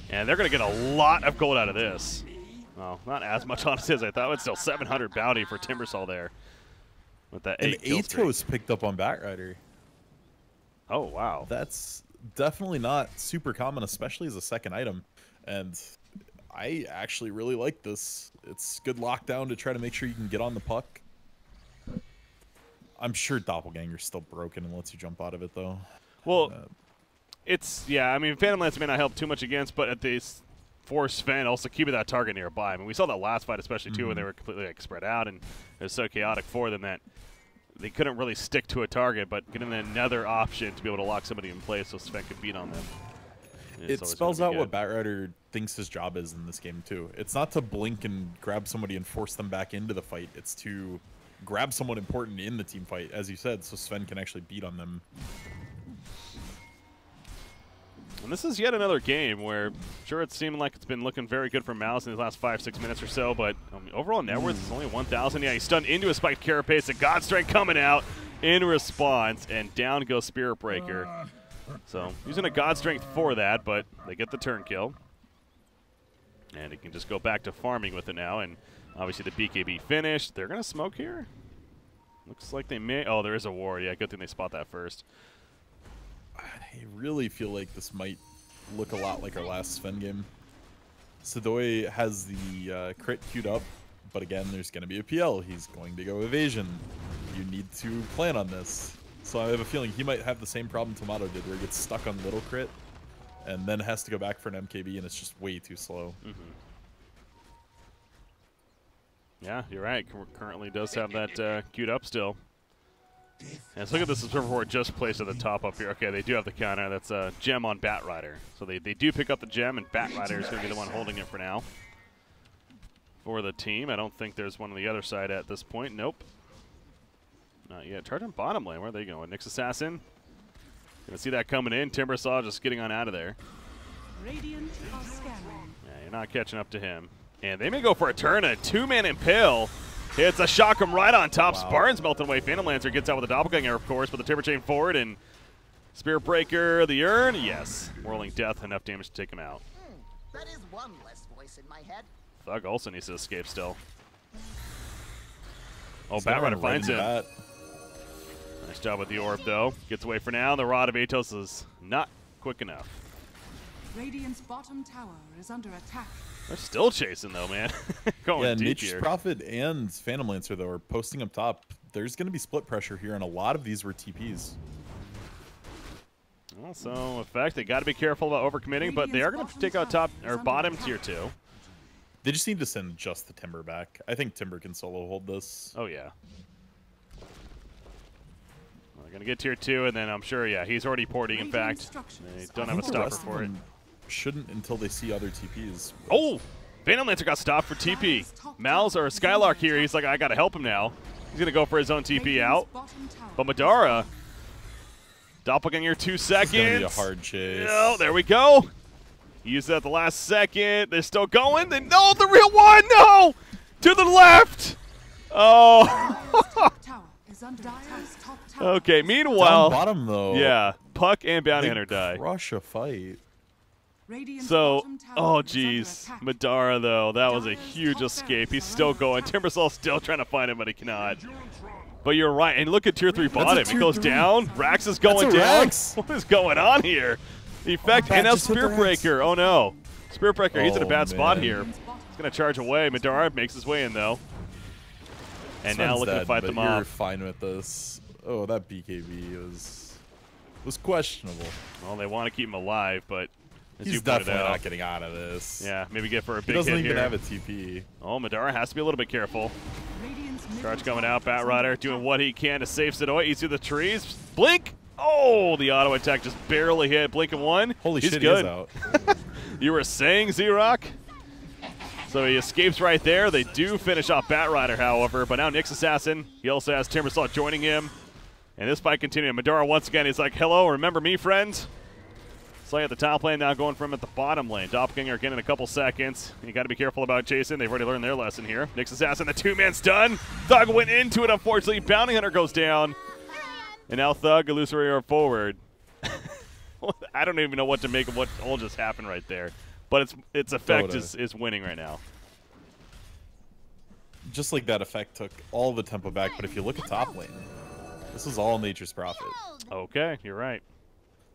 and they're going to get a lot of gold out of this. Well, not as much, honestly, as I thought, but still 700 bounty for Timbersol there. With that 8 kill streak. Atos picked up on Batrider. Oh, wow. That's definitely not super common, especially as a second item. And I actually really like this. It's good lockdown to try to make sure you can get on the puck. I'm sure Doppelganger's still broken and lets you jump out of it, though. Well, yeah, I mean, Phantom Lance may not help too much against, but at this force Sven also keeping that target nearby. I mean, we saw that last fight especially, too, when they were completely like, spread out, and it was so chaotic for them that they couldn't really stick to a target, but getting another option to be able to lock somebody in place so Sven could beat on them. It spells out what Batrider thinks his job is in this game, too. It's not to blink and grab somebody and force them back into the fight. It's to grab someone important in the team fight, as you said, so Sven can actually beat on them. And this is yet another game where, sure, it's seeming like it's been looking very good for mouz in the last 5-6 minutes or so, but overall net worth is only 1,000. Yeah, he's stunned into a spiked Carapace, and God Strength coming out in response, and down goes Spirit Breaker. So, using a God Strength for that, but they get the turn kill. And he can just go back to farming with it now, and obviously the BKB finished. They're going to smoke here? Looks like they may. Oh, there is a ward. Yeah, good thing they spot that first. I really feel like this might look a lot like our last Sven game. Sadoy has the crit queued up, but again, there's going to be a PL. He's going to go evasion. You need to plan on this. So I have a feeling he might have the same problem Tomato did, where he gets stuck on little crit, and then has to go back for an MKB, and it's just way too slow. Yeah, you're right. Currently does have that queued up still. And let's look at this observer ward just placed at the top up here. Okay, they do have the counter. That's a gem on Batrider. So they do pick up the gem, and Batrider is going to be the one holding it for now. For the team. I don't think there's one on the other side at this point. Nope. Not yet. Charge on bottom lane. Where are they going? Nyx Assassin. Gonna see that coming in. Timbersaw just getting on out of there. Radiant are scanning. Yeah, you're not catching up to him. And they may go for a turn. A 2-man impale. Hits a shock him right on top. Wow. Spartan's melting away. Phantom Lancer gets out with a Doppelganger, of course, but the Timber Chain forward, and Spirit Breaker, the urn. Yes. Whirling Death, enough damage to take him out. That is one less voice in my head. Thug also needs to escape still. Oh, Batrider finds him. Nice job with the orb, though. Gets away for now. The Rod of Atos is not quick enough. Radiant's bottom tower is under attack. They're still chasing, though, man. Going deep Niche here. Prophet and Phantom Lancer, though, are posting up top. There's going to be split pressure here, and a lot of these were TPs. Also, in fact, they got to be careful about overcommitting, but they are going to take out top or bottom tier 2. They just need to send just the Timber back. I think Timber can solo hold this. Oh, yeah. We're going to get tier 2, and then I'm sure, yeah, he's already porting, in fact. They don't have a stopper for it. Shouldn't until they see other TPs. Oh! Phantom Lancer got stopped for TP. mouz or Skylark here, he's like, I got to help him now. He's going to go for his own TP out. But Madara, Doppelganger 2 seconds. It's going to be a hard chase. Oh, there we go. He used it at the last second. They're still going. No, the real one! No! To the left! Oh! Okay, meanwhile. Down bottom, though. Yeah, Puck and Bounty Hunter die. Crush a fight. So, oh geez, Madara though, that was a huge escape. He's still going. Timbersaul's still trying to find him, but he cannot. But you're right, and look at tier 3 bottom. It goes down. Rax is going down. Rax. What is going on here? Effect and now Spirit Breaker. Oh no, Spirit Breaker. He's in a bad spot here. He's gonna charge away. Madara makes his way in though, and Sven's now looking to fight them you're off. Fine with this. Oh, that BKB was questionable. Well, they want to keep him alive, but. He's definitely not getting out of this. Yeah, maybe get for a big hit here. He doesn't here. even have a TP. Oh, Madara has to be a little bit careful. Charge coming out. Batrider doing what he can to save Sadoy. He's through the trees. Blink! Oh, the auto attack just barely hit. Blink and one. Holy He's shit, good. he is out. You were saying, ZrRock? So he escapes right there. They do finish off Batrider, however, but now Nyx Assassin, he also has Timbersaw joining him. And this fight continuing. Madara once again, he's like, hello, remember me, friends? Slay at the top lane, now going for him at the bottom lane. Doppelganger again in a couple seconds. You got to be careful about chasing. They've already learned their lesson here. Nyx Assassin, the two-man stun. Thug went into it, unfortunately. Bounty Hunter goes down. And now Thug, Illusory are forward. I don't even know what to make of what all just happened right there. But its effect is winning right now. Just like that effect took all the tempo back, but if you look at top lane, this is all Nature's Prophet. Okay, you're right.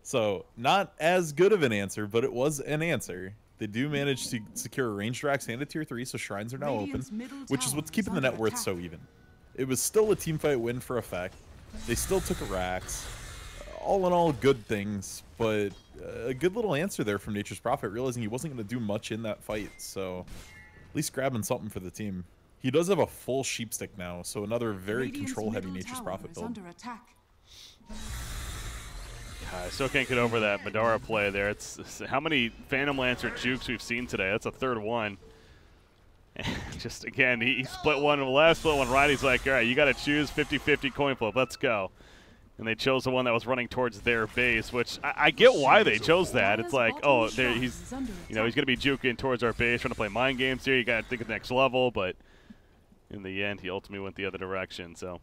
So, not as good of an answer, but it was an answer. They do manage to secure a ranged racks and a tier 3, so shrines are now open, which is what's keeping the net worth so even. It was still a teamfight win for effect. They still took a racks. All in all, good things, but a good little answer there from Nature's Prophet, realizing he wasn't going to do much in that fight, so at least grabbing something for the team. He does have a full sheep stick now, so another very control-heavy Nature's Prophet build. I still can't get over that Madara play there. It's how many Phantom Lancer jukes we've seen today. That's a third one. And just, again, he split one left, split one right. He's like, all right, you got to choose 50-50 coin flip. Let's go. And they chose the one that was running towards their base, which I get why they chose that. It's like, oh, he's going to be juking towards our base, trying to play mind games here. You got to think of the next level, but in the end, he ultimately went the other direction. So,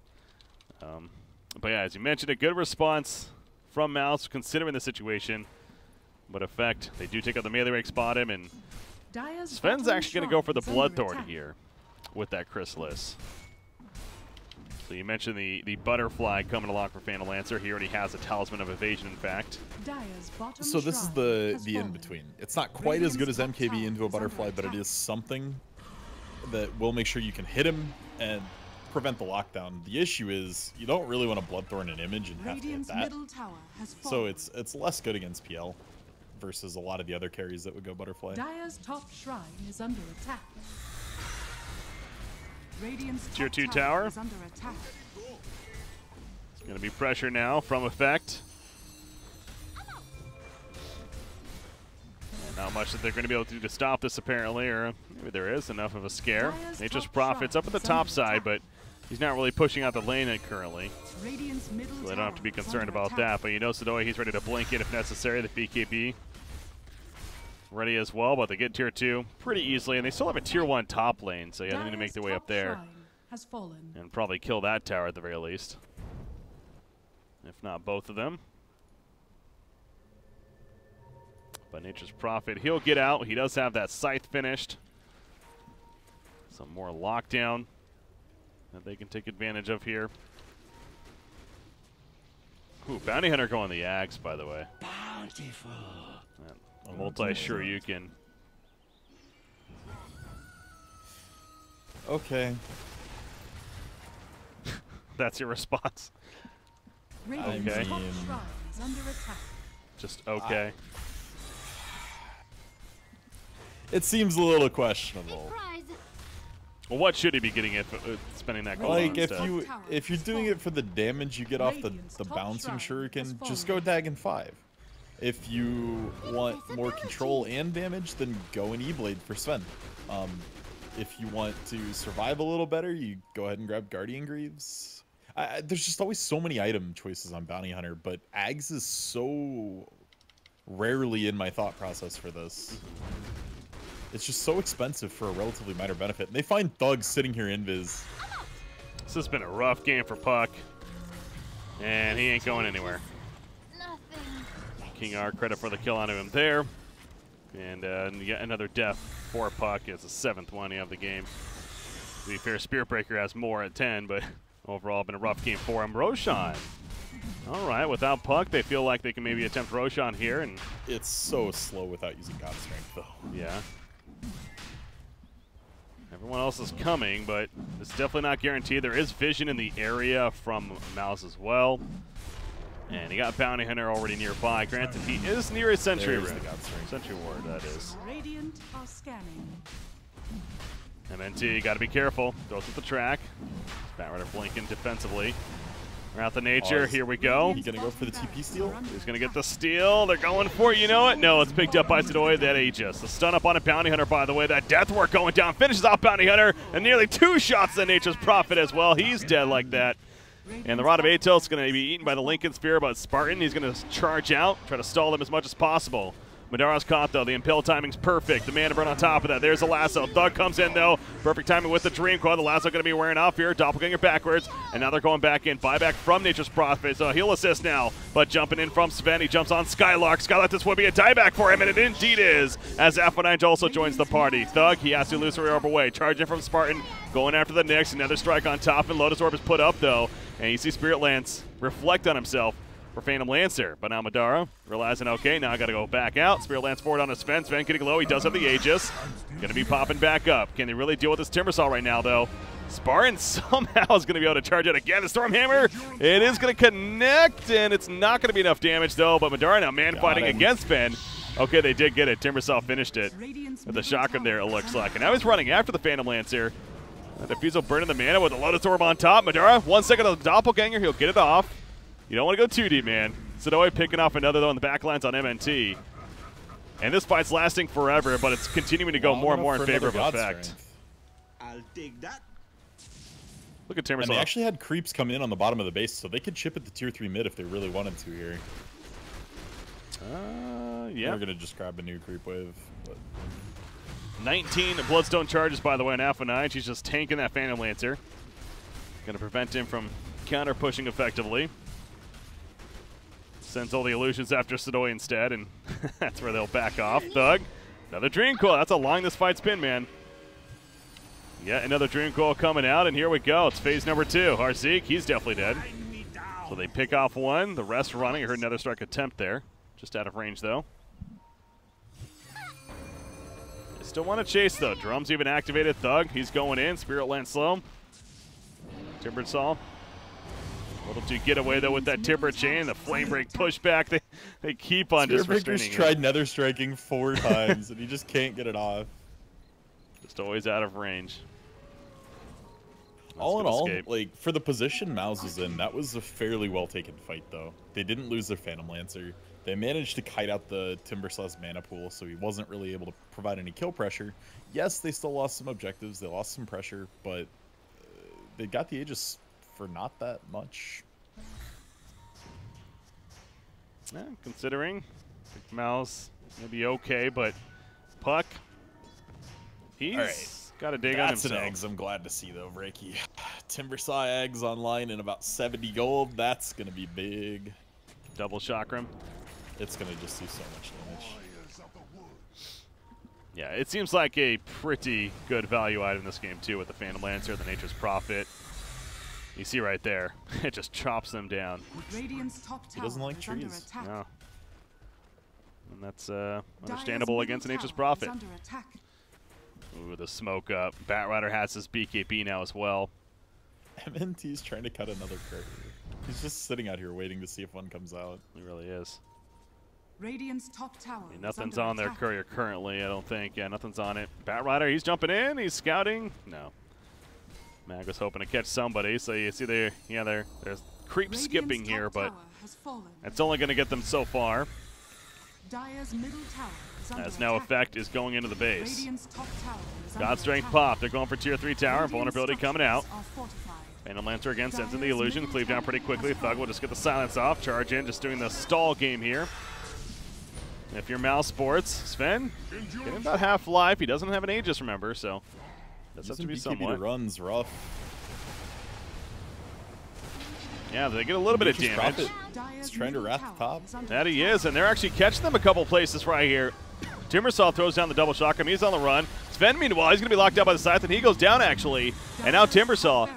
but yeah, as you mentioned, a good response from mouz, considering the situation. But effect, they do take out the melee rake, spot him, and Sven's actually going to go for the Bloodthorn here with that Chrysalis. So you mentioned the Butterfly coming along for Phantom Lancer. He already has a Talisman of Evasion, in fact. So this is the in-between. It's not quite as good as MKB into a Butterfly, but it is something that will make sure you can hit him and prevent the lockdown. The issue is you don't really want to Bloodthorn an image and have to hit that. So it's less good against PL versus a lot of the other carries that would go Butterfly. Dire's top shrine is under attack. Radiant's Tier 2 tower. is under attack. It's going to be pressure now from effect. And not much that they're going to be able to do to stop this, apparently, or maybe there is enough of a scare. Nature's Prophet's up at the top side, but he's not really pushing out the lane currently. So they don't have to be concerned about that. But you know Sidoi, he's ready to blink it if necessary. The BKB ready as well, but they get tier 2 pretty easily, and they still have a tier 1 top lane, so yeah, they need to make their way up there and probably kill that tower at the very least. If not both of them. But Nature's Prophet, he'll get out. He does have that scythe finished. Some more lockdown that they can take advantage of here. Ooh, Bounty Hunter going the Axe, by the way. Bountiful. Multi-Shoryuken. Okay. That's your response. Radiant's top mean, shrine is under attack. Just okay. It seems a little questionable. Well, what should he be getting it spending that gold Like on if you're doing it for the damage you get off the bouncing shuriken, just go Dagon 5. If you want more control and damage, then go an E-Blade for Sven. If you want to survive a little better, you go ahead and grab Guardian Greaves. There's just always so many item choices on Bounty Hunter, but Ags is so rarely in my thought process for this. It's just so expensive for a relatively minor benefit. And they find Thug sitting here invis. This has been a rough game for Puck, and he ain't going anywhere. King R, credit for the kill onto him there. And yet another death for Puck. It's the 7th one of the game. To be fair, Spirit Breaker has more at 10, but overall been a rough game for him. Roshan. All right, without Puck, they feel like they can maybe attempt Roshan here. And it's so slow without using God Strength, though. Yeah. Everyone else is coming, but it's definitely not guaranteed. There is vision in the area from mouz as well. And he got Bounty Hunter already nearby. Granted, he is near a Sentry Room. Sentry Ward, that is. Radiant are scanning. MNT, you got to be careful. Goes with the track. Batrider blinking defensively. Wrath of Nature, here we go. He's gonna go for the TP steal. He's gonna get the steal. They're going for it, you know it? No, it's picked up by Sidoi, that Aegis. The stun up on a Bounty Hunter, by the way. That death work going down, finishes off Bounty Hunter, and nearly 2 shots to Nature's Prophet as well. He's dead like that. And the Rod of Atos is going to be eaten by the Lincoln Sphere, but Spartan, he's going to charge out, try to stall them as much as possible. Madara's caught, though. The Impale timing's perfect. The Mana Burn on top of that. There's a lasso. Thug comes in, though. Perfect timing with the Dream Coil. The lasso going to be wearing off here. Doppelganger backwards. And now they're going back in. Buyback from Nature's Prophet. So he'll assist now. But jumping in from Sven. He jumps on Skylark. Skylark, this would be a dieback for him, and it indeed is. As Aphanite also joins the party. Thug, he has to illusory orb away. Charging from Spartan. Going after the Nyx. Another strike on top. And Lotus Orb is put up, though. And you see Spirit Lance reflect on himself for Phantom Lancer. But now Madara realizing, okay, now I got to go back out. Spirit Lance forward on his Sven. Sven getting low. He does have the Aegis. Going to be popping back up. Can they really deal with this Timbersaw right now, though? Spartan somehow is going to be able to charge it again. The Stormhammer, it is going to connect, and it's not going to be enough damage, though. But Madara now man-fighting against Sven. Okay, they did get it. Timbersaw finished it with the shotgun there, it looks like. And now he's running after the Phantom Lancer. Diffusal burning the mana with the Lotus Orb on top. Madara, 1 second of the Doppelganger. He'll get it off. You don't want to go too deep, man. Sidoi picking off another, though, on the back lines on MNT. And this fight's lasting forever, but it's continuing to go more and more in favor of Effect. I'll take that. Look at Timbersaw. And they actually had creeps come in on the bottom of the base, so they could chip at the tier 3 mid if they really wanted to here. Yeah. They're going to just grab a new creep wave. But 19 Bloodstone charges, by the way, on Aphanite. She's just tanking that Phantom Lancer. Going to prevent him from counter-pushing effectively. Sends all the illusions after Sidoi instead, and that's where they'll back off. Thug, another Dream Coil. That's how long this fight's been, man. Yeah, another Dream Coil coming out, and here we go. It's phase number 2. Harzik, he's definitely dead. So they pick off one, the rest running. I heard another strike attempt there. Just out of range, though. They still want to chase, though. Drum's even activated. Thug, he's going in. Spirit Lance slow. Timbersaw. Able to get away, though, with that Timber Chain. The Flame Break pushback. They keep on just restraining Breaker's tried Nether Striking 4 times, and he just can't get it off. Just always out of range. All in all, like, for the position Mouz is in, that was a fairly well-taken fight, though. They didn't lose their Phantom Lancer. They managed to kite out the Timbersaw's mana pool, so he wasn't really able to provide any kill pressure. Yes, they still lost some objectives. They lost some pressure, but they got the Aegis for not that much. Yeah, considering Mouz may be okay, but Puck, he's got a dig on himself. That's an eggs I'm glad to see, though, Breaky. Timbersaw eggs online in about 70 gold. That's going to be big. Double Chakram. It's going to just do so much damage. Yeah, it seems like a pretty good value item in this game, too, with the Phantom Lancer, the Nature's Prophet. You see right there, it just chops them down. He doesn't like trees. No. And that's understandable against Nature's Prophet. Ooh, the smoke up. Batrider has his BKB now as well. MNT's trying to cut another courier. He's just sitting out here waiting to see if one comes out. He really is. Radiant's top tower. I mean, nothing's on their courier currently, I don't think. Yeah, nothing's on it. Batrider, he's jumping in. He's scouting. No. Mag was hoping to catch somebody, so you see there, yeah, there's creep skipping here, but it's only going to get them so far. As now Effect is going into the base. God Strength pop. They're going for tier 3 tower. Vulnerability coming out. Phantom Lancer again sends in the illusion. Cleave down pretty quickly. Thug will just get the silence off. Charge in, just doing the stall game here. If you're mousesports, Sven, getting about half life. He doesn't have an Aegis, remember, so that's have to be somewhat. Runs rough. Yeah, they get a little bit of damage. He's trying to wrath top. That he is, and they're actually catching them a couple places right here. Timbersaw throws down the double shotgun. He's on the run. Sven, meanwhile, he's going to be locked out by the scythe, and he goes down, actually. And now Timbersaw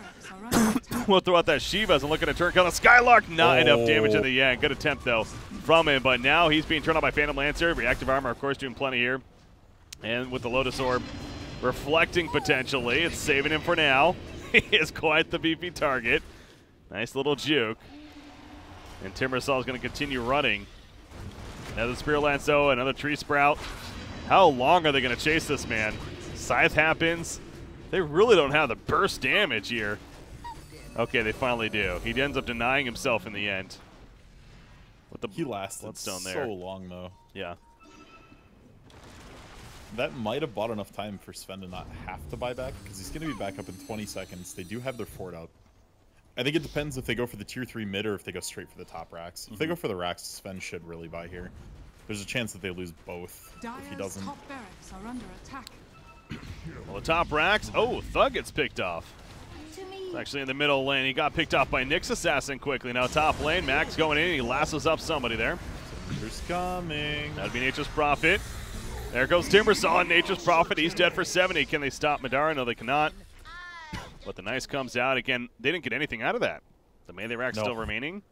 will throw out that Shivas and look at a turn kill. The Skylark, not enough damage in the end. Good attempt, though, from him. But now he's being turned on by Phantom Lancer. Reactive armor, of course, doing plenty here. And with the Lotus Orb reflecting potentially, it's saving him for now. He is quite the beefy target. Nice little juke. And Timbersaw is going to continue running. Another Spirit Lance, though, another Tree Sprout. How long are they going to chase this man? Scythe happens. They really don't have the burst damage here. Okay, they finally do. He ends up denying himself in the end. With the He lasted bloodstone there. so long, though. Yeah. That might have bought enough time for Sven to not have to buy back, because he's going to be back up in 20 seconds. They do have their fort out. I think it depends if they go for the tier 3 mid or if they go straight for the top racks. If they go for the racks, Sven should really buy here. There's a chance that they lose both if he doesn't. Top barracks are under attack. Well, the top racks. Oh, Thug gets picked off. It's actually in the middle lane. He got picked off by Nick's assassin quickly. Now top lane, Max going in. He lassos up somebody there. Timber's coming. That'd be Nature's Prophet. There goes Timbersaw, Nature's Prophet. He's dead for 70. Can they stop Madara? No, they cannot. But the nice comes out. Again, they didn't get anything out of that. The melee rack still remaining.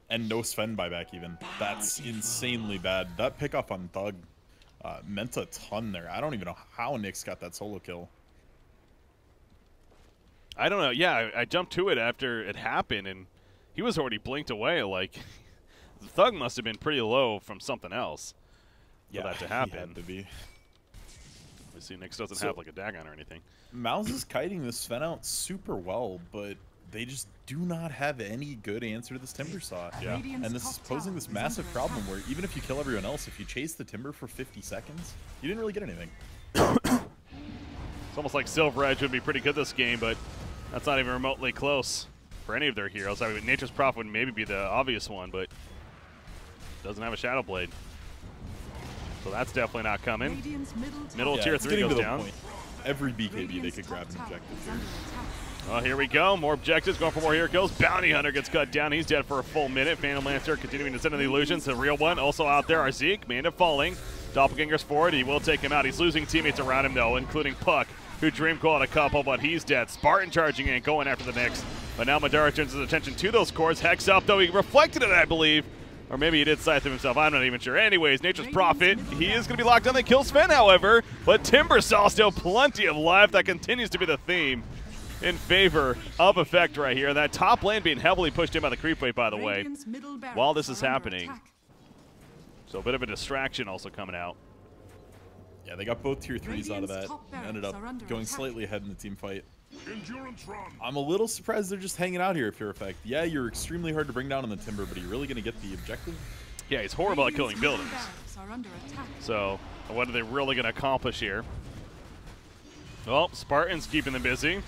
And no Sven buyback even. That's insanely bad. That pickoff on Thug meant a ton there. I don't even know how Nick's got that solo kill. I don't know. Yeah, I jumped to it after it happened, and he was already blinked away. Like, the Thug must have been pretty low from something else for that to happen. He had to be. We see Nyx doesn't have like a Dagon or anything. Mouz is kiting this Sven out super well, but they just do not have any good answer to this Timbersaw. Yeah. And this is posing this massive problem where even if you kill everyone else, if you chase the Timber for 50 seconds, you didn't really get anything. It's almost like Silver Edge would be pretty good this game, but that's not even remotely close for any of their heroes. I mean, Nature's Prophet would maybe be the obvious one, but doesn't have a Shadow Blade. So that's definitely not coming. Middle tier 3 goes down. Point. Every BKB they could grab an objective here. Well, here we go. More objectives. Going for more here goes. Bounty Hunter gets cut down. He's dead for a full minute. Phantom Lancer continuing to send in the illusions. The real one also out there. Our Zeke, Manda falling. Doppelganger's forward. He will take him out. He's losing teammates around him, though, including Puck, who dream called a couple, but he's dead. Spartan charging in, going after the Nyx. But now Madara turns his attention to those cores. Hex up, though. He reflected it, I believe. Or maybe he did scythe him himself. I'm not even sure. Anyways, Nature's Prophet. He is going to be locked down. They kill Sven, however. But Timbersaw still plenty of life. That continues to be the theme in favor of Effect right here. That top lane being heavily pushed in by the creep wave, by the way, while this is happening. So a bit of a distraction also coming out. Yeah, they got both tier 3s out of that. Ended up going slightly ahead in the team fight. I'm a little surprised they're just hanging out here if you're Effect. Yeah, you're extremely hard to bring down on the Timber, but are you really going to get the objective? Yeah, he's horrible at killing buildings. So, what are they really going to accomplish here? Well, Spartan's keeping them busy.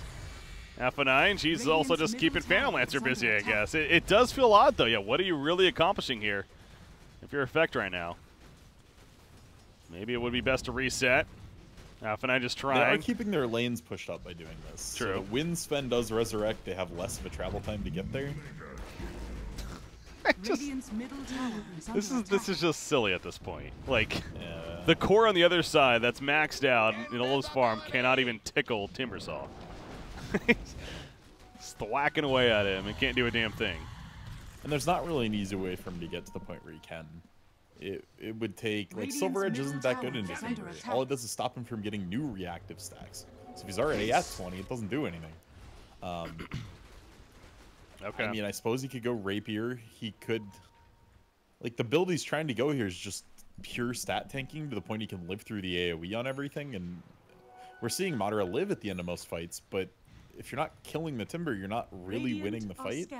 F9, she's also just keeping Phantom Lancer busy, I guess. It does feel odd, though. Yeah, what are you really accomplishing here if you're Effect right now? Maybe it would be best to reset. F9 just trying. They are keeping their lanes pushed up by doing this. True. So when Sven does resurrect, they have less of a travel time to get there. This is just silly at this point. Like, the core on the other side that's maxed out in Olof's farm cannot even tickle Timbersaw. Just whacking away at him and can't do a damn thing. And there's not really an easy way for him to get to the point where he can. It would take, like, Silver Edge isn't that good in December. All it does is stop him from getting new reactive stacks. So if he's already at 20, it doesn't do anything. Okay. I mean, I suppose he could go Rapier. He could, like, the build he's trying to go here is just pure stat tanking to the point he can live through the AoE on everything. And we're seeing Madara live at the end of most fights, but if you're not killing the Timber, you're not really winning the fight.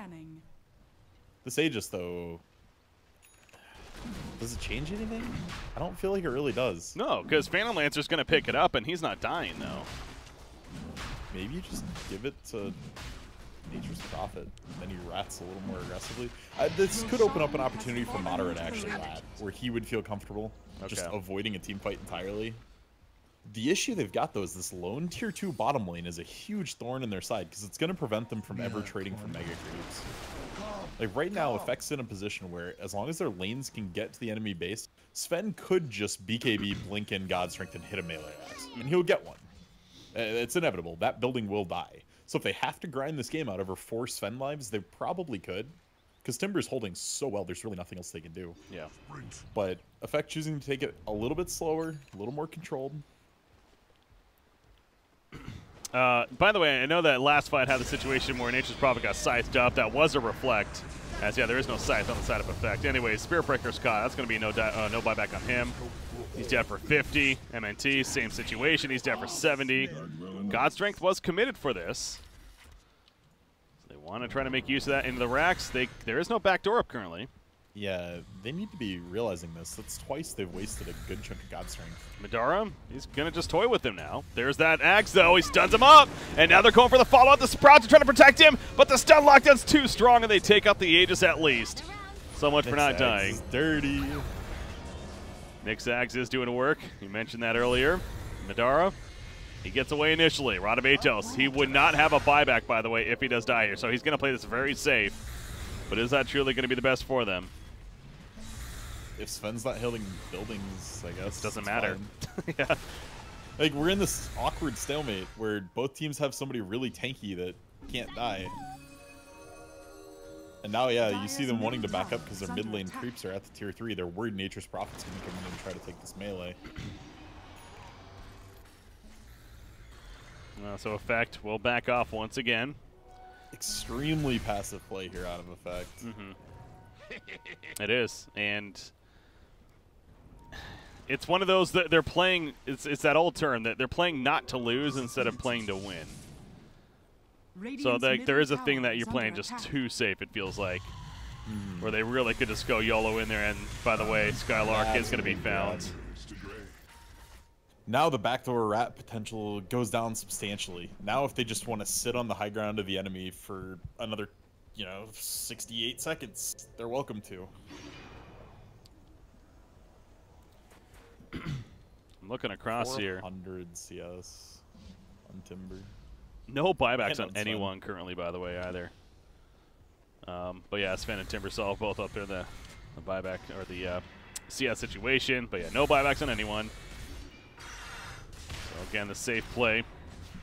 This Aegis, though, does it change anything? I don't feel like it really does. No, because Phantom Lancer's going to pick it up, and he's not dying, though. Maybe you just give it to Nature's Prophet, and then he rats a little more aggressively. This could open up an opportunity for Madara to actually rat, where he would feel comfortable just avoiding a team fight entirely. The issue they've got, though, is this lone tier 2 bottom lane is a huge thorn in their side, because it's going to prevent them from ever trading for mega creeps. Like, right now, Effect's in a position where, as long as their lanes can get to the enemy base, Sven could just BKB, blink in God Strength, and hit a melee axe. And he'll get one. It's inevitable. That building will die. So if they have to grind this game out over 4 Sven lives, they probably could. Because Timber's holding so well, there's really nothing else they can do. Yeah. But Effect choosing to take it a little bit slower, a little more controlled. By the way, I know that last fight had the situation where Nature's Prophet got scythed up. That was a reflect. As, yeah, there is no scythe on the side of Effect. Anyways, Spirit Breaker's caught. That's going to be no buyback on him. He's dead for 50. MNT, same situation. He's dead for 70. God Strength was committed for this. So they Want to try to make use of that into the racks. There is no backdoor up currently. Yeah, they need to be realizing this. That's twice they've wasted a good chunk of God Strength. Madara, he's going to just toy with him now. There's that axe, though. He stuns him up. And now they're going for the follow-up. The Sprouts are trying to protect him, but the stun lockdown's too strong, and they take out the Aegis at least. So much for not dying. Dirty. Nick's axe is doing work. You mentioned that earlier. Madara, he gets away initially. Radabatos, he would not have a buyback, by the way, if he does die here. So he's going to play this very safe. But is that truly going to be the best for them? If Sven's not hitting buildings, I guess. It doesn't matter. Yeah. Like, we're in this awkward stalemate where both teams have somebody really tanky that can't die. And now, yeah, you see them wanting to back up because their mid lane creeps are at the tier 3. They're worried Nature's Prophet's going to come in and try to take this melee. So Effect will back off once again. Extremely passive play here out of Effect. It is, and it's one of those that they're playing. It's that old term that they're playing not to lose instead of playing to win. So there is a thing that you're playing just too safe. It feels like, where they really could just go YOLO in there. And by the way, Skylark is going to be found. Now the backdoor rat potential goes down substantially. Now if they just want to sit on the high ground of the enemy for another, 68 seconds, they're welcome to. I'm looking across here. 400 CS on Timber. No buybacks on anyone currently, by the way, either. But yeah, Sven and Timbersaw both up there in the buyback or the CS situation. But yeah, no buybacks on anyone. So again, the safe play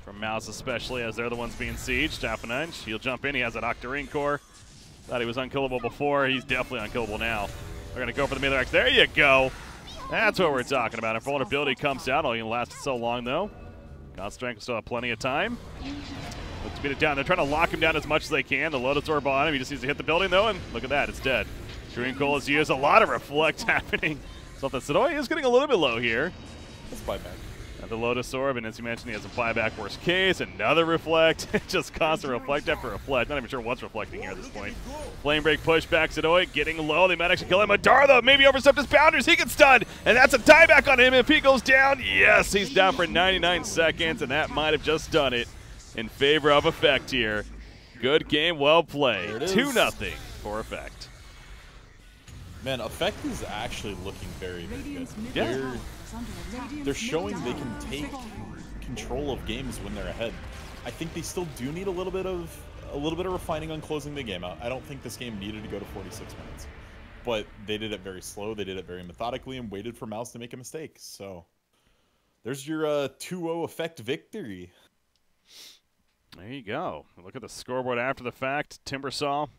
from mouz, especially as they're the ones being sieged. Affinage, he'll jump in. He has an Octarine core. Thought he was unkillable before. He's definitely unkillable now. They're going to go for the melee axe. There you go. That's what we're talking about. If vulnerability comes down, it'll even last so long, though. God Strength will still have plenty of time. Let's beat it down. They're trying to lock him down as much as they can. The Lotus Orb on him. He just needs to hit the building, though, and look at that. It's dead. Green Coal is used. A lot of Reflect happening. Something Sidoi is getting a little bit low here. Let's buy back. The Lotus Orb, and as you mentioned, he has a buyback worst case, another Reflect. Just constant Reflect after Reflect. Not even sure what's reflecting here at this point. Flame Break pushback, Sidoi getting low. They might actually kill him. Madara, though, maybe overstepped his boundaries. He gets stunned, and that's a dieback on him. If he goes down, yes, he's down for 99 seconds, and that might have just done it in favor of Effect here. Good game, well played. 2-0 for Effect. Man, Effect is actually looking very, very good. Yeah. They're showing they can take control of games when they're ahead. I think they still do need a little bit of refining on closing the game out. I don't think this game needed to go to 46 minutes, but they did it very slow. They did it very methodically and waited for mouz to make a mistake. So there's your 2-0 Effect victory. There you go. Look at the scoreboard after the fact. Timbersaw,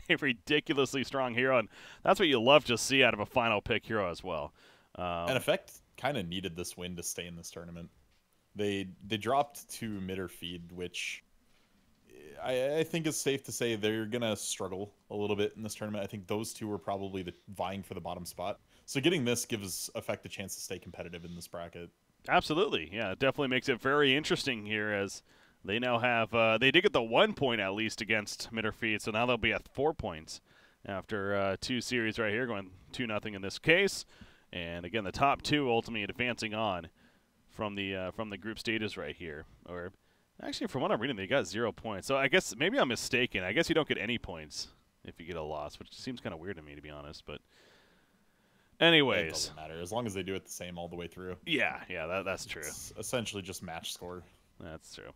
a ridiculously strong hero, and that's what you love to see out of a final pick hero as well. And Effect kind of needed this win to stay in this tournament. They dropped to mid or feed, which I think is safe to say they're going to struggle a little bit in this tournament. I think those two are probably vying for the bottom spot. So getting this gives Effect a chance to stay competitive in this bracket. Absolutely. Yeah, it definitely makes it very interesting here as they now have, they did get the 1 point at least against mid or feed, so now they'll be at 4 points after 2 series right here, going 2-0 in this case. And again, the top 2 ultimately advancing on from the group stages right here. Or actually, from what I'm reading, they got 0 points. So I guess maybe I'm mistaken. I guess you don't get any points if you get a loss, which seems kind of weird to me, to be honest. But anyways, it doesn't matter as long as they do it the same all the way through. Yeah, that's true. It's essentially just match score. That's true.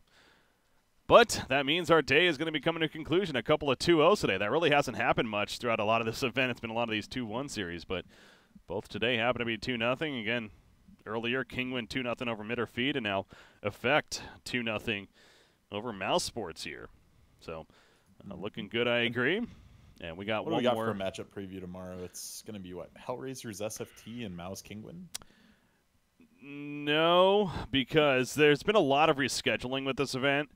But that means our day is going to be coming to a conclusion. A couple of 2-0s today. That really hasn't happened much throughout a lot of this event. It's been a lot of these 2-1 series, but both today happen to be 2-0. Again, earlier, King win 2-0 over mid or feed, and now Effect 2-0 over mousesports here. So, looking good, I agree. And we got what one do we got more for a matchup preview tomorrow? It's going to be what? Hellraiser's SFT and mouz Kingwin? No, because there's been a lot of rescheduling with this event.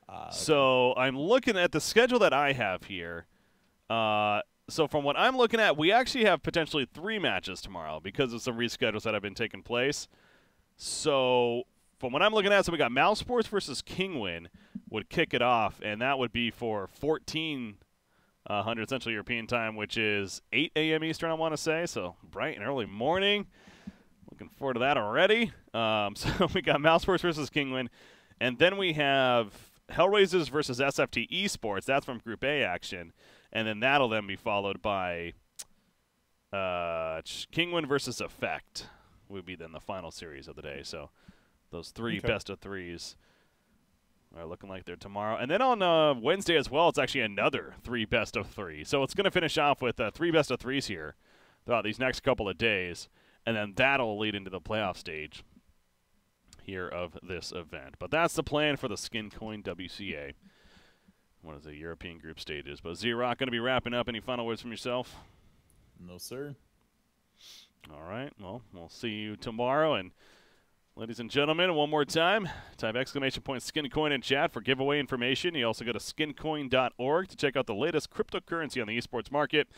Okay. So I'm looking at the schedule that I have here. So from what I'm looking at, we actually have potentially 3 matches tomorrow because of some reschedules that have been taking place. So from what I'm looking at, so we got mousesports versus Kingwin, would kick it off, and that would be for 1400 Central European time, which is 8 a.m. Eastern, I want to say. So bright and early morning. Looking forward to that already. So we got mousesports versus Kingwin, and then we have Hellraisers versus SFT Esports. That's from Group A action, and then that'll then be followed by Kingwin versus Effect would be then the final series of the day. So those three best of threes are looking like they're tomorrow. And then on Wednesday as well, it's actually another 3 best of 3. So it's going to finish off with 3 best of 3s here throughout these next couple of days. And then that'll lead into the playoff stage here of this event. But that's the plan for the SkinCoin WCA. What is the European group stages? But ZrRock going to be wrapping up. Any final words from yourself? No, sir. All right. Well, we'll see you tomorrow. And ladies and gentlemen, one more time, type !SkinCoin in chat for giveaway information. You also go to skincoin.org to check out the latest cryptocurrency on the esports market.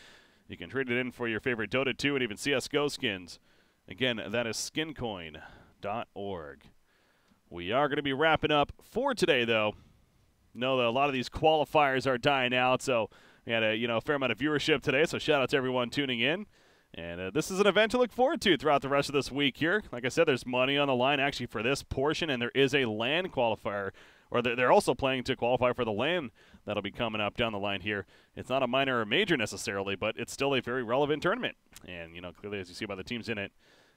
You can trade it in for your favorite Dota 2 and even CSGO skins. Again, that is skincoin.org. We are going to be wrapping up for today, though. Know that a lot of these qualifiers are dying out, so we had a fair amount of viewership today, so shout out to everyone tuning in. And this is an event to look forward to throughout the rest of this week here. Like I said, there's money on the line actually for this portion, and there is a LAN qualifier, or they're also playing to qualify for the LAN that'll be coming up down the line here. It's not a minor or major necessarily, but it's still a very relevant tournament. And, clearly as you see by the teams in it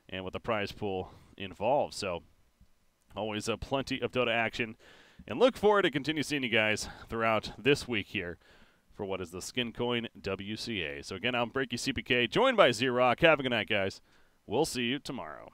and with the prize pool involved. So always plenty of Dota action. And look forward to continue seeing you guys throughout this week here for what is the SkinCoin WCA. So again, I'm BreakyCPK, joined by ZrRock. Have a good night, guys. We'll see you tomorrow.